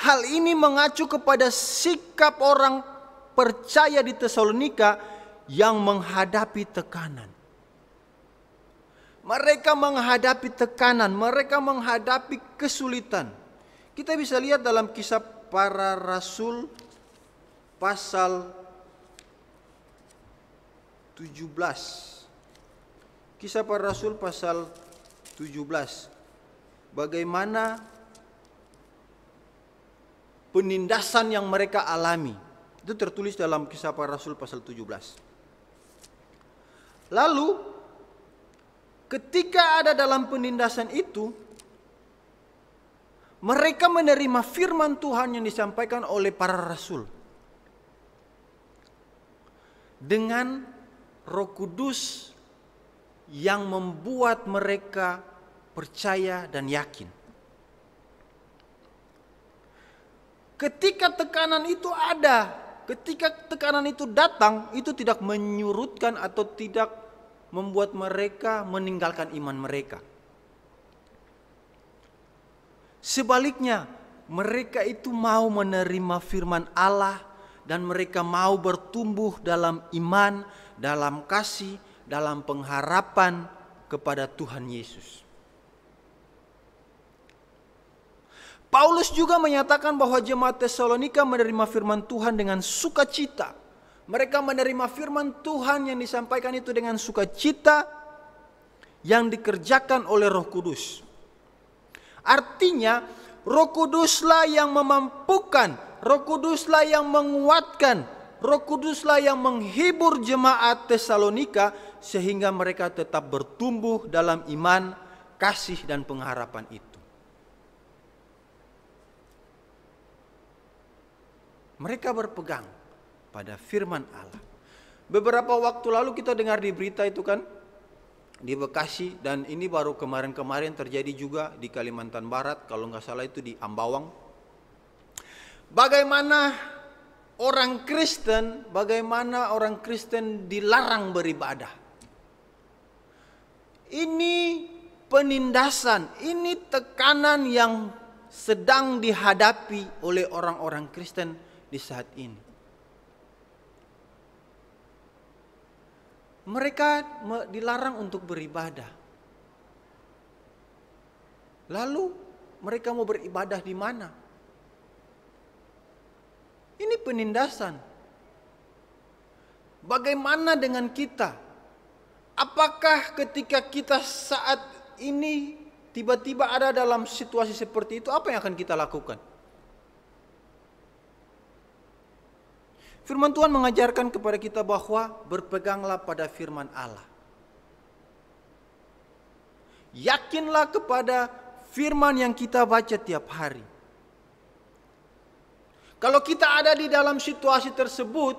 Hal ini mengacu kepada sikap orang percaya di Tesalonika yang menghadapi tekanan. Mereka menghadapi tekanan, mereka menghadapi kesulitan. Kita bisa lihat dalam Kisah Para Rasul pasal 17. Kisah Para Rasul pasal 17. Bagaimana penindasan yang mereka alami. Itu tertulis dalam Kisah Para Rasul pasal 17. Lalu ketika ada dalam penindasan itu, mereka menerima firman Tuhan yang disampaikan oleh para rasul dengan Roh Kudus yang membuat mereka percaya dan yakin. Ketika tekanan itu ada, ketika tekanan itu datang, itu tidak menyurutkan atau tidak membuat mereka meninggalkan iman mereka. Sebaliknya, mereka itu mau menerima firman Allah dan mereka mau bertumbuh dalam iman, dalam kasih, dalam pengharapan kepada Tuhan Yesus. Paulus juga menyatakan bahwa jemaat Tesalonika menerima firman Tuhan dengan sukacita. Mereka menerima firman Tuhan yang disampaikan itu dengan sukacita yang dikerjakan oleh Roh Kudus. Artinya Roh Kuduslah yang memampukan, Roh Kuduslah yang menguatkan, Roh Kuduslah yang menghibur jemaat Tesalonika sehingga mereka tetap bertumbuh dalam iman, kasih dan pengharapan itu. Mereka berpegang pada firman Allah. Beberapa waktu lalu kita dengar di berita itu kan, di Bekasi, dan ini baru kemarin-kemarin terjadi juga di Kalimantan Barat, kalau nggak salah itu di Ambawang. Bagaimana orang Kristen dilarang beribadah. Ini penindasan, ini tekanan yang sedang dihadapi oleh orang-orang Kristen di saat ini. Mereka dilarang untuk beribadah. Lalu mereka mau beribadah di mana? Ini penindasan. Bagaimana dengan kita? Apakah ketika kita saat ini tiba-tiba ada dalam situasi seperti itu, apa yang akan kita lakukan? Firman Tuhan mengajarkan kepada kita bahwa berpeganglah pada firman Allah. Yakinlah kepada firman yang kita baca tiap hari. Kalau kita ada di dalam situasi tersebut,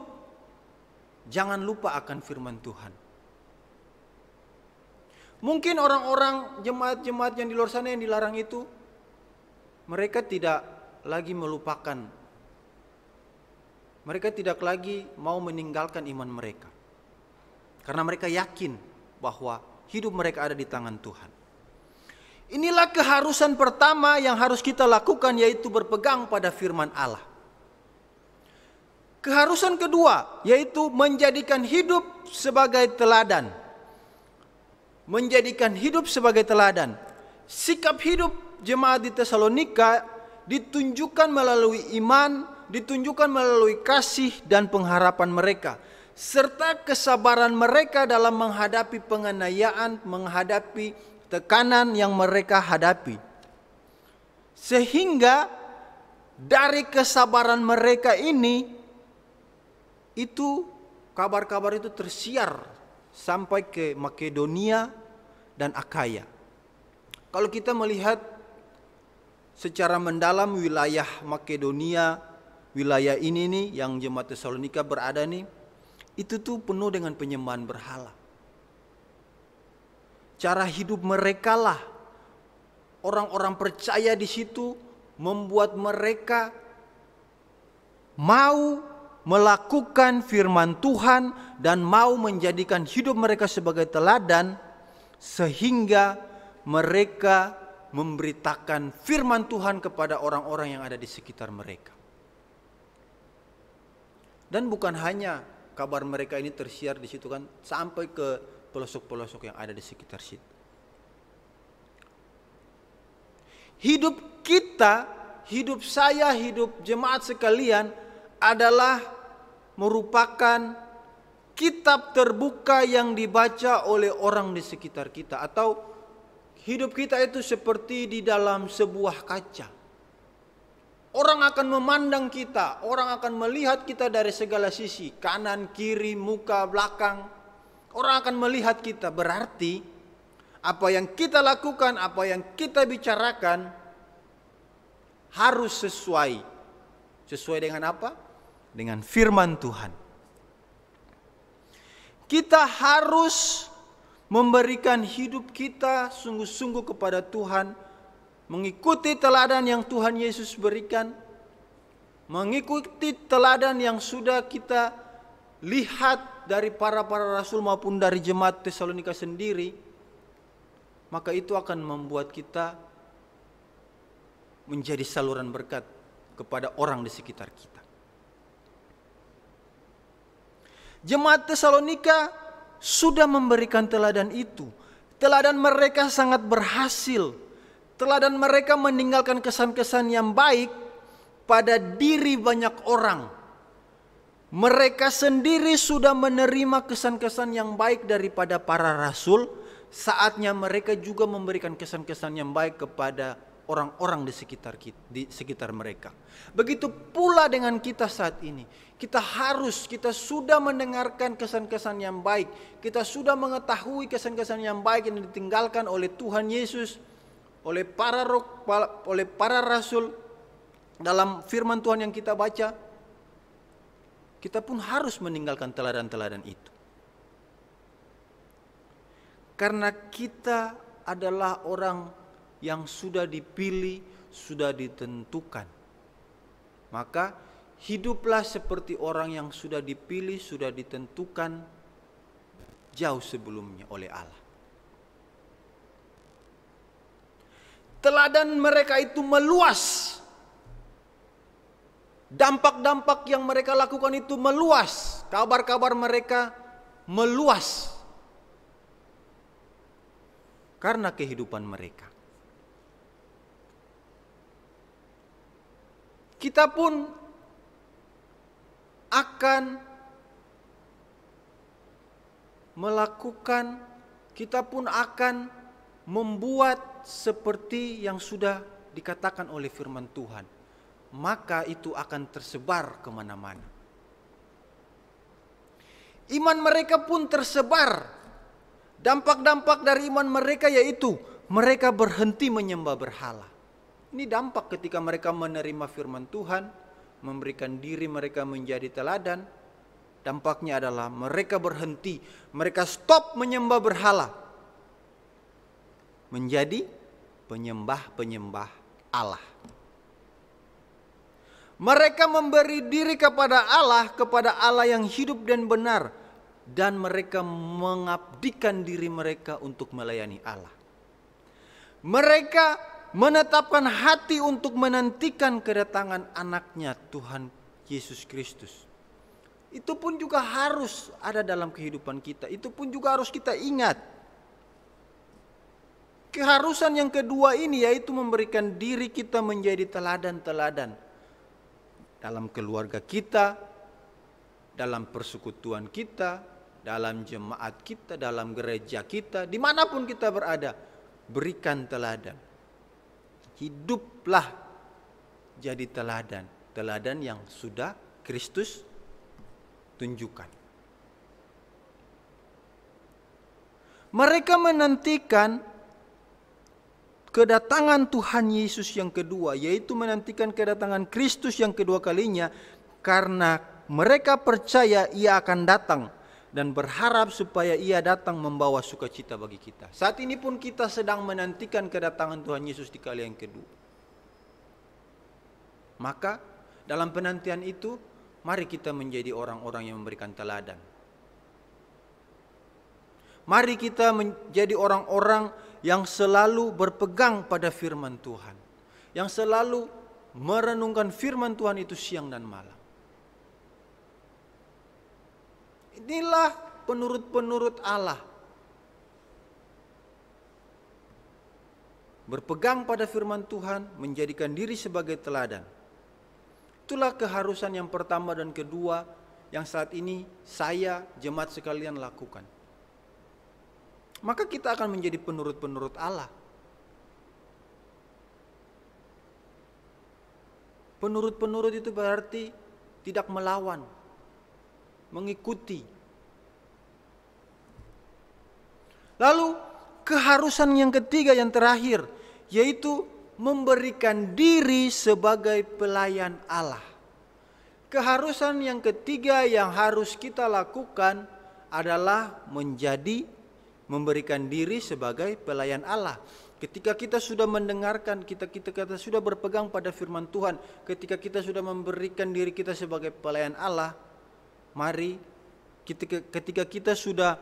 jangan lupa akan firman Tuhan. Mungkin orang-orang jemaat-jemaat yang di luar sana yang dilarang itu, mereka tidak lagi melupakan. Mereka tidak lagi mau meninggalkan iman mereka. Karena mereka yakin bahwa hidup mereka ada di tangan Tuhan. Inilah keharusan pertama yang harus kita lakukan, yaitu berpegang pada firman Allah. Keharusan kedua yaitu menjadikan hidup sebagai teladan. Menjadikan hidup sebagai teladan. Sikap hidup jemaat di Tesalonika ditunjukkan melalui iman, ditunjukkan melalui kasih dan pengharapan mereka, serta kesabaran mereka dalam menghadapi penganiayaan, menghadapi tekanan yang mereka hadapi. Sehingga dari kesabaran mereka ini, itu kabar-kabar itu tersiar sampai ke Makedonia dan Akaya. Kalau kita melihat secara mendalam wilayah Makedonia, wilayah ini nih yang jemaat Tesalonika berada nih, itu tuh penuh dengan penyembahan berhala. Cara hidup mereka lah, orang-orang percaya di situ membuat mereka mau melakukan firman Tuhan dan mau menjadikan hidup mereka sebagai teladan, sehingga mereka memberitakan firman Tuhan kepada orang-orang yang ada di sekitar mereka. Dan bukan hanya kabar mereka ini tersiar di situ kan, sampai ke pelosok-pelosok yang ada di sekitar situ. Hidup kita, hidup saya, hidup jemaat sekalian adalah merupakan kitab terbuka yang dibaca oleh orang di sekitar kita. Atau hidup kita itu seperti di dalam sebuah kaca. Orang akan memandang kita, orang akan melihat kita dari segala sisi, kanan, kiri, muka, belakang. Orang akan melihat kita, berarti apa yang kita lakukan, apa yang kita bicarakan harus sesuai. Sesuai dengan apa? Dengan firman Tuhan. Kita harus memberikan hidup kita sungguh-sungguh kepada Tuhan, mengikuti teladan yang Tuhan Yesus berikan, mengikuti teladan yang sudah kita lihat dari para rasul maupun dari jemaat Tesalonika sendiri, maka itu akan membuat kita menjadi saluran berkat kepada orang di sekitar kita. Jemaat Tesalonika sudah memberikan teladan itu. Teladan mereka sangat berhasil. Teladan mereka meninggalkan kesan-kesan yang baik pada diri banyak orang. Mereka sendiri sudah menerima kesan-kesan yang baik daripada para rasul. Saatnya mereka juga memberikan kesan-kesan yang baik kepada orang-orang di sekitar mereka. Begitu pula dengan kita saat ini. Kita sudah mendengarkan kesan-kesan yang baik. Kita sudah mengetahui kesan-kesan yang baik yang ditinggalkan oleh Tuhan Yesus, oleh para rasul dalam firman Tuhan yang kita baca. Kita pun harus meninggalkan teladan-teladan itu. Karena kita adalah orang yang sudah dipilih, sudah ditentukan. Maka hiduplah seperti orang yang sudah dipilih, sudah ditentukan jauh sebelumnya oleh Allah. Teladan mereka itu meluas. Dampak-dampak yang mereka lakukan itu meluas. Kabar-kabar mereka meluas. Karena kehidupan mereka. Kita pun akan melakukan, kita pun akan membuat seperti yang sudah dikatakan oleh firman Tuhan. Maka itu akan tersebar kemana-mana. Iman mereka pun tersebar. Dampak-dampak dari iman mereka yaitu mereka berhenti menyembah berhala. Ini dampak ketika mereka menerima firman Tuhan, memberikan diri mereka menjadi teladan. Dampaknya adalah mereka berhenti, mereka stop menyembah berhala. Menjadi penyembah-penyembah Allah. Mereka memberi diri kepada Allah yang hidup dan benar. Dan mereka mengabdikan diri mereka untuk melayani Allah. Mereka menetapkan hati untuk menantikan kedatangan anaknya Tuhan Yesus Kristus. Itu pun juga harus ada dalam kehidupan kita. Itu pun juga harus kita ingat. Keharusan yang kedua ini yaitu memberikan diri kita menjadi teladan-teladan. Dalam keluarga kita, dalam persekutuan kita, dalam jemaat kita, dalam gereja kita, dimanapun kita berada, berikan teladan. Hiduplah jadi teladan. Teladan yang sudah Kristus tunjukkan. Mereka menantikan kedatangan Tuhan Yesus yang kedua, yaitu menantikan kedatangan Kristus yang kedua kalinya, karena mereka percaya Ia akan datang dan berharap supaya Ia datang membawa sukacita bagi kita. Saat ini pun kita sedang menantikan kedatangan Tuhan Yesus di kali yang kedua. Maka dalam penantian itu mari kita menjadi orang-orang yang memberikan teladan. Mari kita menjadi orang-orang yang selalu berpegang pada firman Tuhan, yang selalu merenungkan firman Tuhan itu siang dan malam. Inilah penurut-penurut Allah. Berpegang pada firman Tuhan, menjadikan diri sebagai teladan. Itulah keharusan yang pertama dan kedua yang saat ini saya, jemaat sekalian lakukan. Maka kita akan menjadi penurut-penurut Allah. Penurut-penurut itu berarti tidak melawan, mengikuti. Lalu keharusan yang ketiga, yang terakhir, yaitu memberikan diri sebagai pelayan Allah. Keharusan yang ketiga yang harus kita lakukan adalah memberikan diri sebagai pelayan Allah. Ketika kita sudah mendengarkan, kita sudah berpegang pada firman Tuhan, ketika kita sudah memberikan diri kita sebagai pelayan Allah, mari ketika kita sudah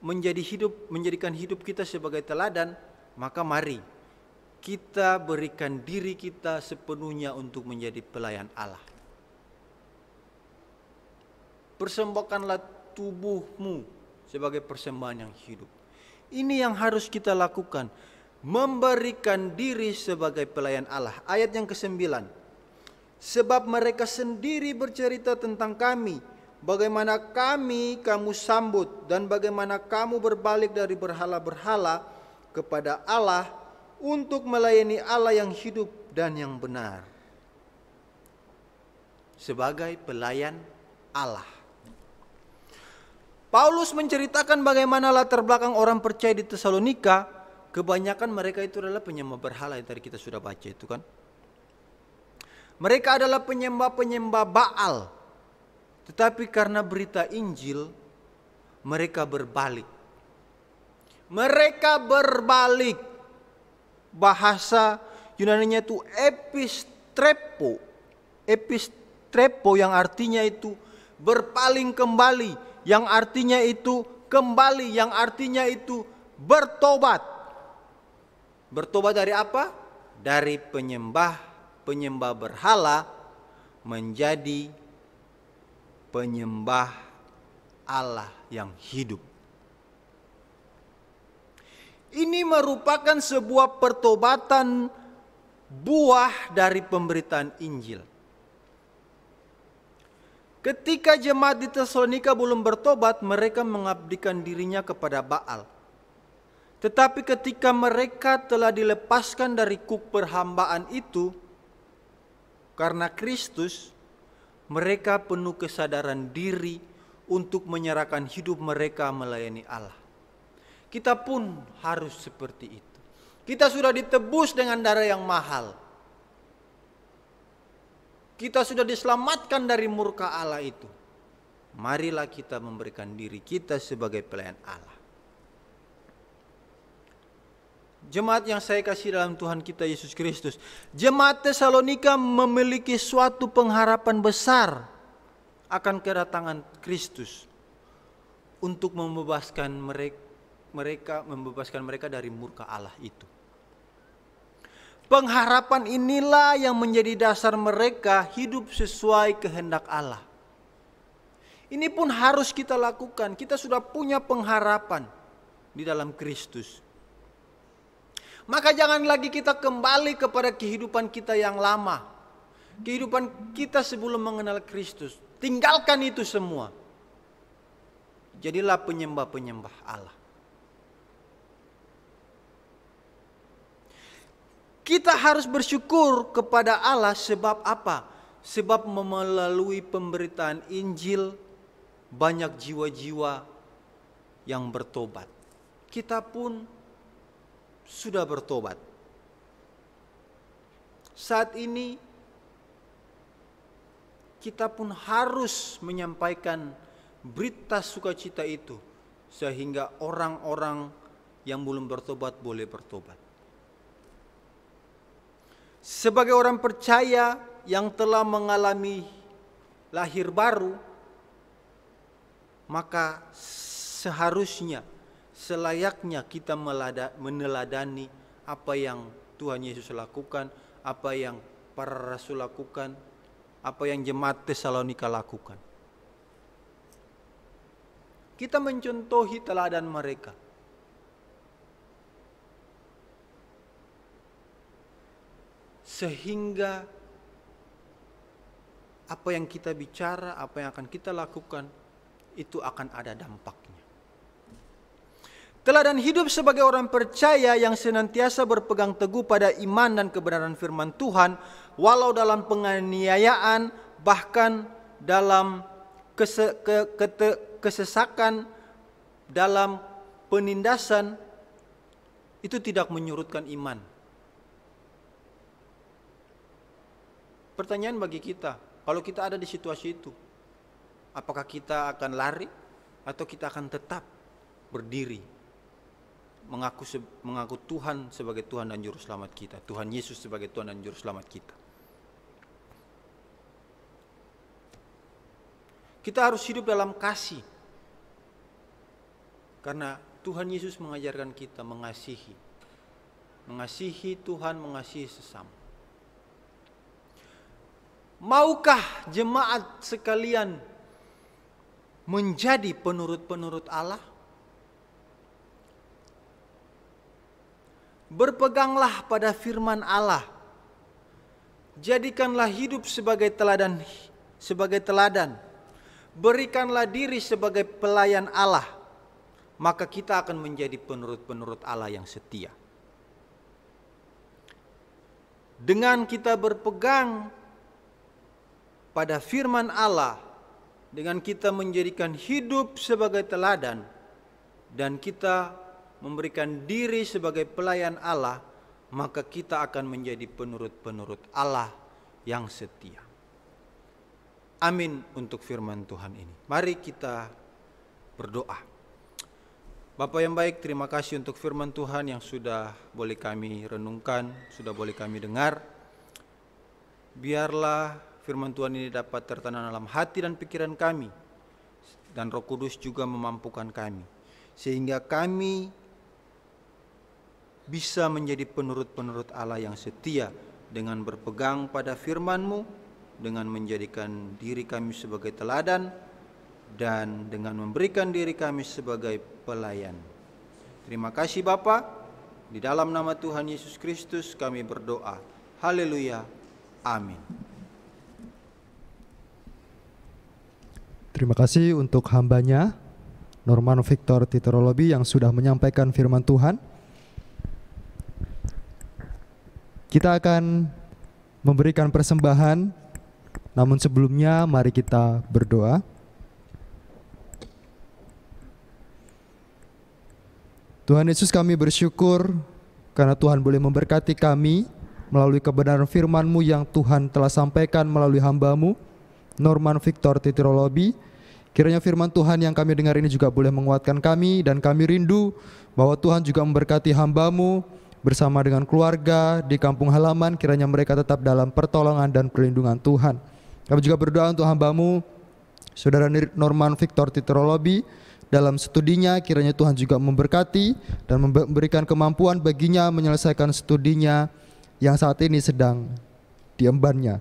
menjadikan hidup kita sebagai teladan, maka mari kita berikan diri kita sepenuhnya untuk menjadi pelayan Allah. Persembahkanlah tubuhmu sebagai persembahan yang hidup. Ini yang harus kita lakukan, memberikan diri sebagai pelayan Allah. Ayat yang ke-9. Sebab mereka sendiri bercerita tentang kami, bagaimana kamu sambut dan bagaimana kamu berbalik dari berhala-berhala kepada Allah untuk melayani Allah yang hidup dan yang benar. Sebagai pelayan Allah. Paulus menceritakan bagaimana latar belakang orang percaya di Tesalonika. Kebanyakan mereka itu adalah penyembah berhala, yang tadi kita sudah baca itu kan. Mereka adalah penyembah-penyembah Baal. Tetapi karena berita Injil, mereka berbalik. Mereka berbalik. Bahasa Yunaninya itu epistrepo. Epistrepo yang artinya itu berpaling kembali. Yang artinya itu kembali, yang artinya itu bertobat. Bertobat dari apa? Dari penyembah berhala menjadi penyembah Allah yang hidup. Ini merupakan sebuah pertobatan buah dari pemberitaan Injil. Ketika jemaat di Tesalonika belum bertobat, mereka mengabdikan dirinya kepada Baal. Tetapi ketika mereka telah dilepaskan dari kuk perhambaan itu, karena Kristus, mereka penuh kesadaran diri untuk menyerahkan hidup mereka melayani Allah. Kita pun harus seperti itu. Kita sudah ditebus dengan darah yang mahal. Kita sudah diselamatkan dari murka Allah itu. Marilah kita memberikan diri kita sebagai pelayan Allah. Jemaat yang saya kasih dalam Tuhan kita Yesus Kristus, jemaat Tesalonika memiliki suatu pengharapan besar akan kedatangan Kristus untuk membebaskan mereka dari murka Allah itu. Pengharapan inilah yang menjadi dasar mereka hidup sesuai kehendak Allah. Ini pun harus kita lakukan. Kita sudah punya pengharapan di dalam Kristus. Maka jangan lagi kita kembali kepada kehidupan kita yang lama. Kehidupan kita sebelum mengenal Kristus. Tinggalkan itu semua. Jadilah penyembah-penyembah Allah. Kita harus bersyukur kepada Allah sebab apa? Sebab melalui pemberitaan Injil banyak jiwa-jiwa yang bertobat. Kita pun sudah bertobat. Saat ini kita pun harus menyampaikan berita sukacita itu sehingga orang-orang yang belum bertobat boleh bertobat. Sebagai orang percaya yang telah mengalami lahir baru, maka seharusnya, selayaknya kita meneladani apa yang Tuhan Yesus lakukan, apa yang para rasul lakukan, apa yang jemaat Tesalonika lakukan. Kita mencontohi teladan mereka. Sehingga apa yang kita bicara, apa yang akan kita lakukan, itu akan ada dampaknya. Teladan hidup sebagai orang percaya yang senantiasa berpegang teguh pada iman dan kebenaran firman Tuhan, walau dalam penganiayaan, bahkan dalam kesesakan, dalam penindasan, itu tidak menyurutkan iman. Pertanyaan bagi kita, kalau kita ada di situasi itu, apakah kita akan lari atau kita akan tetap berdiri mengaku Tuhan sebagai Tuhan dan Juru Selamat kita, Tuhan Yesus sebagai Tuhan dan Juru Selamat kita? Kita harus hidup dalam kasih, karena Tuhan Yesus mengajarkan kita mengasihi Tuhan, mengasihi sesama. Maukah jemaat sekalian menjadi penurut-penurut Allah? Berpeganglah pada firman Allah. Jadikanlah hidup sebagai teladan. Berikanlah diri sebagai pelayan Allah. Maka kita akan menjadi penurut-penurut Allah yang setia. Dengan kita berpegang pada firman Allah, dengan kita menjadikan hidup sebagai teladan, dan kita memberikan diri sebagai pelayan Allah, maka kita akan menjadi penurut-penurut Allah yang setia. Amin untuk firman Tuhan ini. Mari kita berdoa. Bapa yang baik, terima kasih untuk firman Tuhan yang sudah boleh kami renungkan, sudah boleh kami dengar. Biarlah firman Tuhan ini dapat tertanam dalam hati dan pikiran kami, dan Roh Kudus juga memampukan kami, sehingga kami bisa menjadi penurut-penurut Allah yang setia dengan berpegang pada firman-Mu, dengan menjadikan diri kami sebagai teladan, dan dengan memberikan diri kami sebagai pelayan. Terima kasih Bapa, di dalam nama Tuhan Yesus Kristus kami berdoa. Haleluya. Amin. Terima kasih untuk hambanya, Norman Victor Titorolobi, yang sudah menyampaikan firman Tuhan. Kita akan memberikan persembahan, namun sebelumnya mari kita berdoa. Tuhan Yesus, kami bersyukur karena Tuhan boleh memberkati kami melalui kebenaran firman-Mu yang Tuhan telah sampaikan melalui hamba-Mu, Norman Victor Titorolobi. Kiranya firman Tuhan yang kami dengar ini juga boleh menguatkan kami, dan kami rindu bahwa Tuhan juga memberkati hamba-Mu bersama dengan keluarga di kampung halaman. Kiranya mereka tetap dalam pertolongan dan perlindungan Tuhan. Kami juga berdoa untuk hamba-Mu, Saudara Norman Victor Titorolobi, dalam studinya. Kiranya Tuhan juga memberkati dan memberikan kemampuan baginya menyelesaikan studinya yang saat ini sedang diembannya.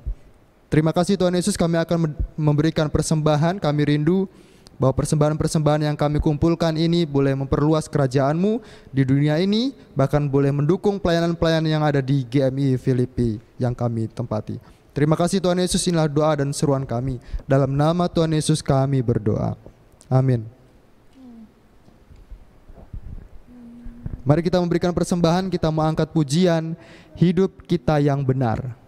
Terima kasih Tuhan Yesus, kami akan memberikan persembahan. Kami rindu bahwa persembahan-persembahan yang kami kumpulkan ini boleh memperluas kerajaan-Mu di dunia ini, bahkan boleh mendukung pelayanan-pelayanan yang ada di GMI Filipi yang kami tempati. Terima kasih Tuhan Yesus, inilah doa dan seruan kami. Dalam nama Tuhan Yesus kami berdoa. Amin. Mari kita memberikan persembahan, kita mau angkat pujian Hidup Kita Yang Benar.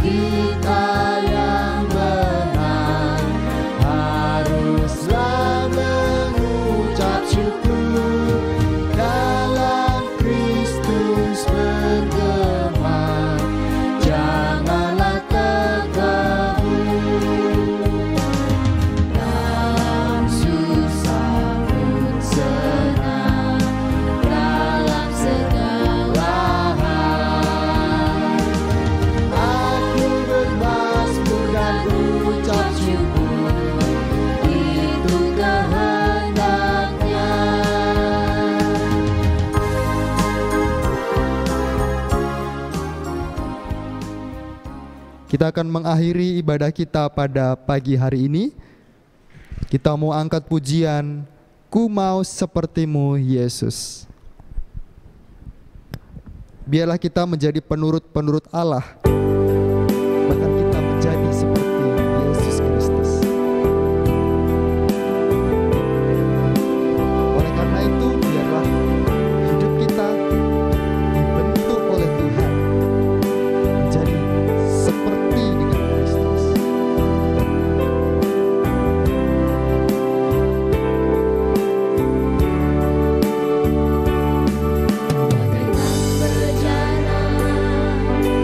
Kita yang Kita akan mengakhiri ibadah kita pada pagi hari ini. Kita mau angkat pujian, Ku Mau Sepertimu Yesus. Biarlah kita menjadi penurut-penurut Allah, bahkan kita menjadi seperti Yesus Kristus. Oleh karena itu, biarlah hidup kita dibentuk oleh Tuhan menjadi seperti dengan Kristus.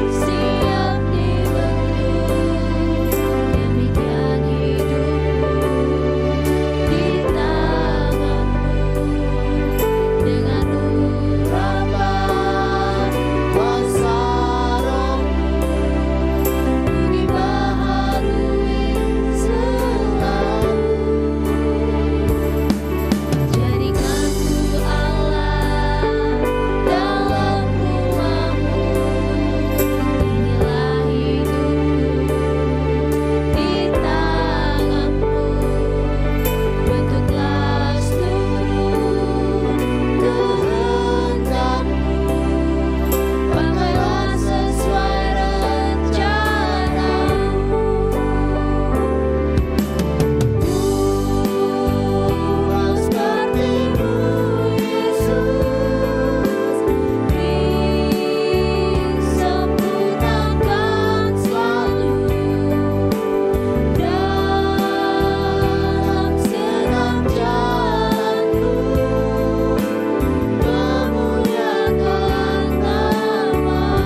Siap dibentuk demikian hidupku di tanganmu, dengan urapan kuasa Rohmu ku dibaharui selalu. Jadikanku Allah dalam rumah-Mu, inilah hidupku di tangan-Mu. Bentuklah seluruh kehendak-Mu, pakailah sesuai rencana-Mu. Mau seperti-Mu Yesus, disempurnakan selalu dalam segenap jalanku, memuliakan nama-Mu.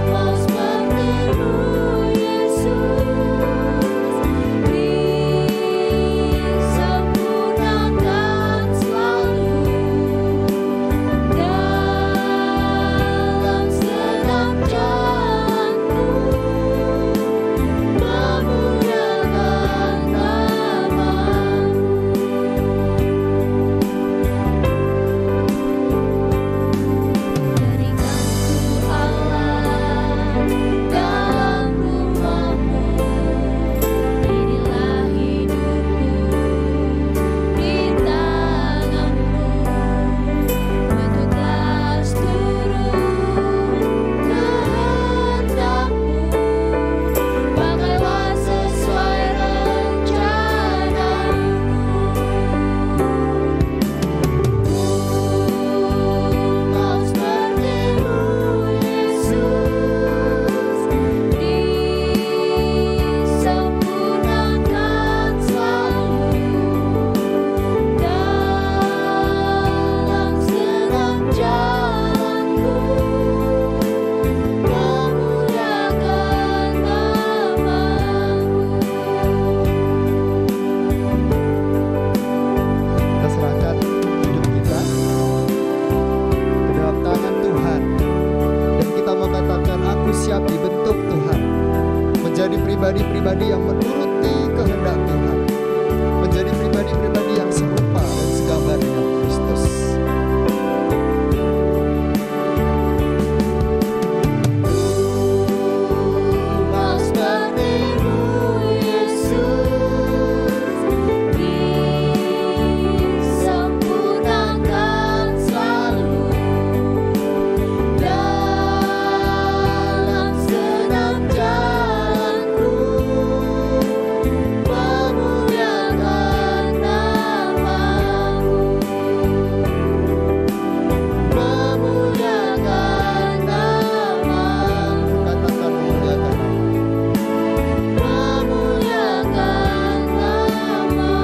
Mau seperti-Mu Yesus, disempurnakan selalu dalam segenap jalanku, memuliakan nama-Mu. Jadikanku Allah dalam rumah-Mu, inilah hidupku di tangan-Mu. Bentuklah seluruh kehendak-Mu, pakailah sesuai rencana-Mu. Mau seperti-Mu Yesus, disempurnakan selalu dalam segenap jalanku, memuliakan nama-Mu. Kita serahkan hidup kita ke dalam tangan Tuhan, dan kita mau katakan, aku siap dibentuk Tuhan menjadi pribadi-pribadi yang menuruti kehendak Tuhan, menjadi pribadi-pribadi yang serupa dan segambar dengan Kristus. Mau seperti-Mu Yesus, disempurnakan selalu dalam segenap jalanku, memuliakan nama-Mu. Memuliakan nama-Mu. Katakan memuliakan nama. Memuliakan nama-Mu.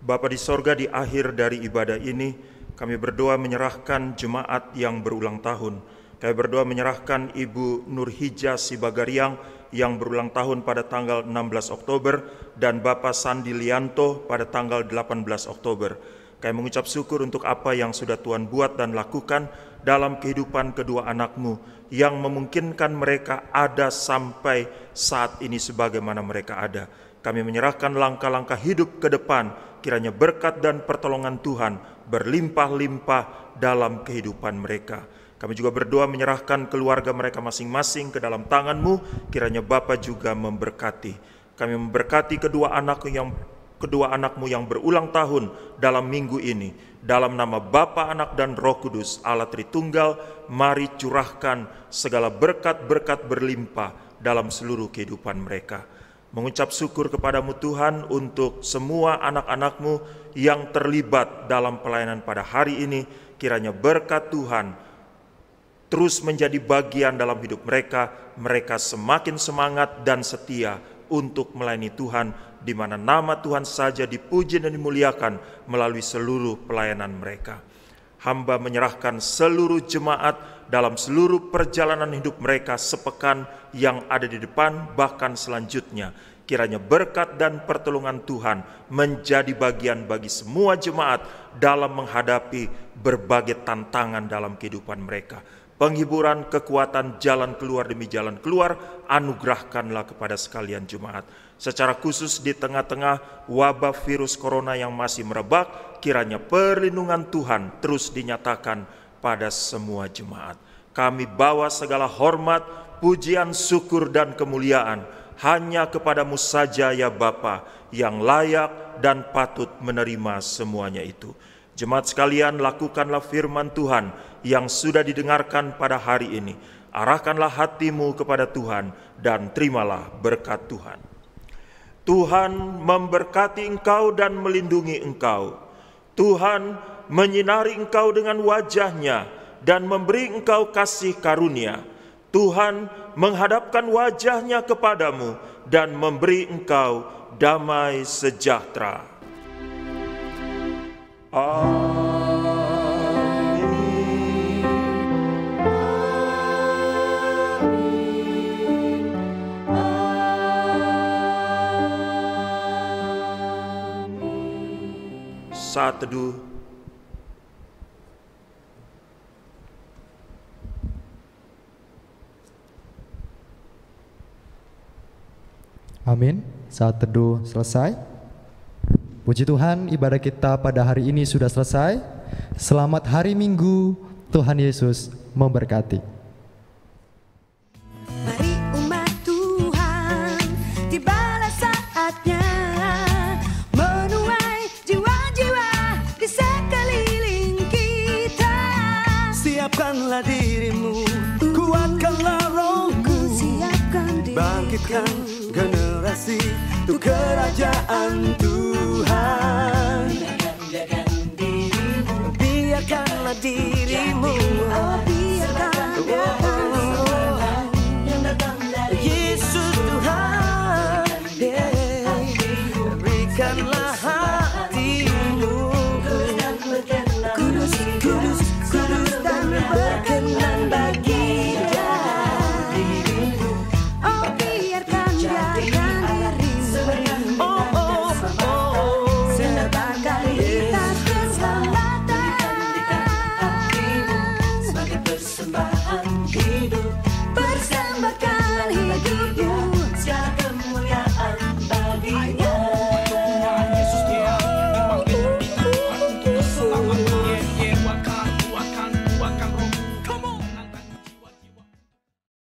Bapa di sorga, di akhir dari ibadah ini, kami berdoa menyerahkan jemaat yang berulang tahun. Kami berdoa menyerahkan Ibu Nurhija Sibagariang yang berulang tahun pada tanggal 16 Oktober dan Bapak Sandi Lianto pada tanggal 18 Oktober. Kami mengucap syukur untuk apa yang sudah Tuhan buat dan lakukan dalam kehidupan kedua anakmu yang memungkinkan mereka ada sampai saat ini sebagaimana mereka ada. Kami menyerahkan langkah-langkah hidup ke depan, kiranya berkat dan pertolongan Tuhan berlimpah-limpah dalam kehidupan mereka. Kami juga berdoa menyerahkan keluarga mereka masing-masing ke dalam tangan-Mu, kiranya Bapa juga memberkati. Kami memberkati kedua anakmu yang berulang tahun dalam minggu ini. Dalam nama Bapa, Anak, dan Roh Kudus, Allah Tritunggal, mari curahkan segala berkat-berkat berlimpah dalam seluruh kehidupan mereka. Mengucap syukur kepadamu Tuhan untuk semua anak-anakmu yang terlibat dalam pelayanan pada hari ini. Kiranya berkat Tuhan terus menjadi bagian dalam hidup mereka. Mereka semakin semangat dan setia untuk melayani Tuhan, di mana nama Tuhan saja dipuji dan dimuliakan melalui seluruh pelayanan mereka. Hamba menyerahkan seluruh jemaat dalam seluruh perjalanan hidup mereka sepekan yang ada di depan, bahkan selanjutnya. Kiranya berkat dan pertolongan Tuhan menjadi bagian bagi semua jemaat dalam menghadapi berbagai tantangan dalam kehidupan mereka. Penghiburan, kekuatan, jalan keluar demi jalan keluar, anugerahkanlah kepada sekalian jemaat. Secara khusus di tengah-tengah wabah virus corona yang masih merebak, kiranya perlindungan Tuhan terus dinyatakan pada semua jemaat. Kami bawa segala hormat, pujian, syukur, dan kemuliaan hanya kepadamu saja ya Bapa, yang layak dan patut menerima semuanya itu. Jemaat sekalian, lakukanlah firman Tuhan yang sudah didengarkan pada hari ini. Arahkanlah hatimu kepada Tuhan dan terimalah berkat Tuhan. Tuhan memberkati engkau dan melindungi engkau. Tuhan menyinari engkau dengan wajah-Nya dan memberi engkau kasih karunia. Tuhan menghadapkan wajah-Nya kepadamu dan memberi engkau damai sejahtera. Saat teduh. Amin. Saat teduh selesai. Puji Tuhan, ibadah kita pada hari ini sudah selesai. Selamat hari Minggu, Tuhan Yesus memberkati. Mari umat Tuhan, tibalah saatnya menuai jiwa-jiwa di sekeliling kita. Siapkanlah dirimu, kuatkanlah rohmu, bangkitkan generasi untuk kerajaan Tuhan. Biarkanlah dirimu, Yesus Tuhan, berikanlah hatimu kudus, kudus, kudus dan berkenan.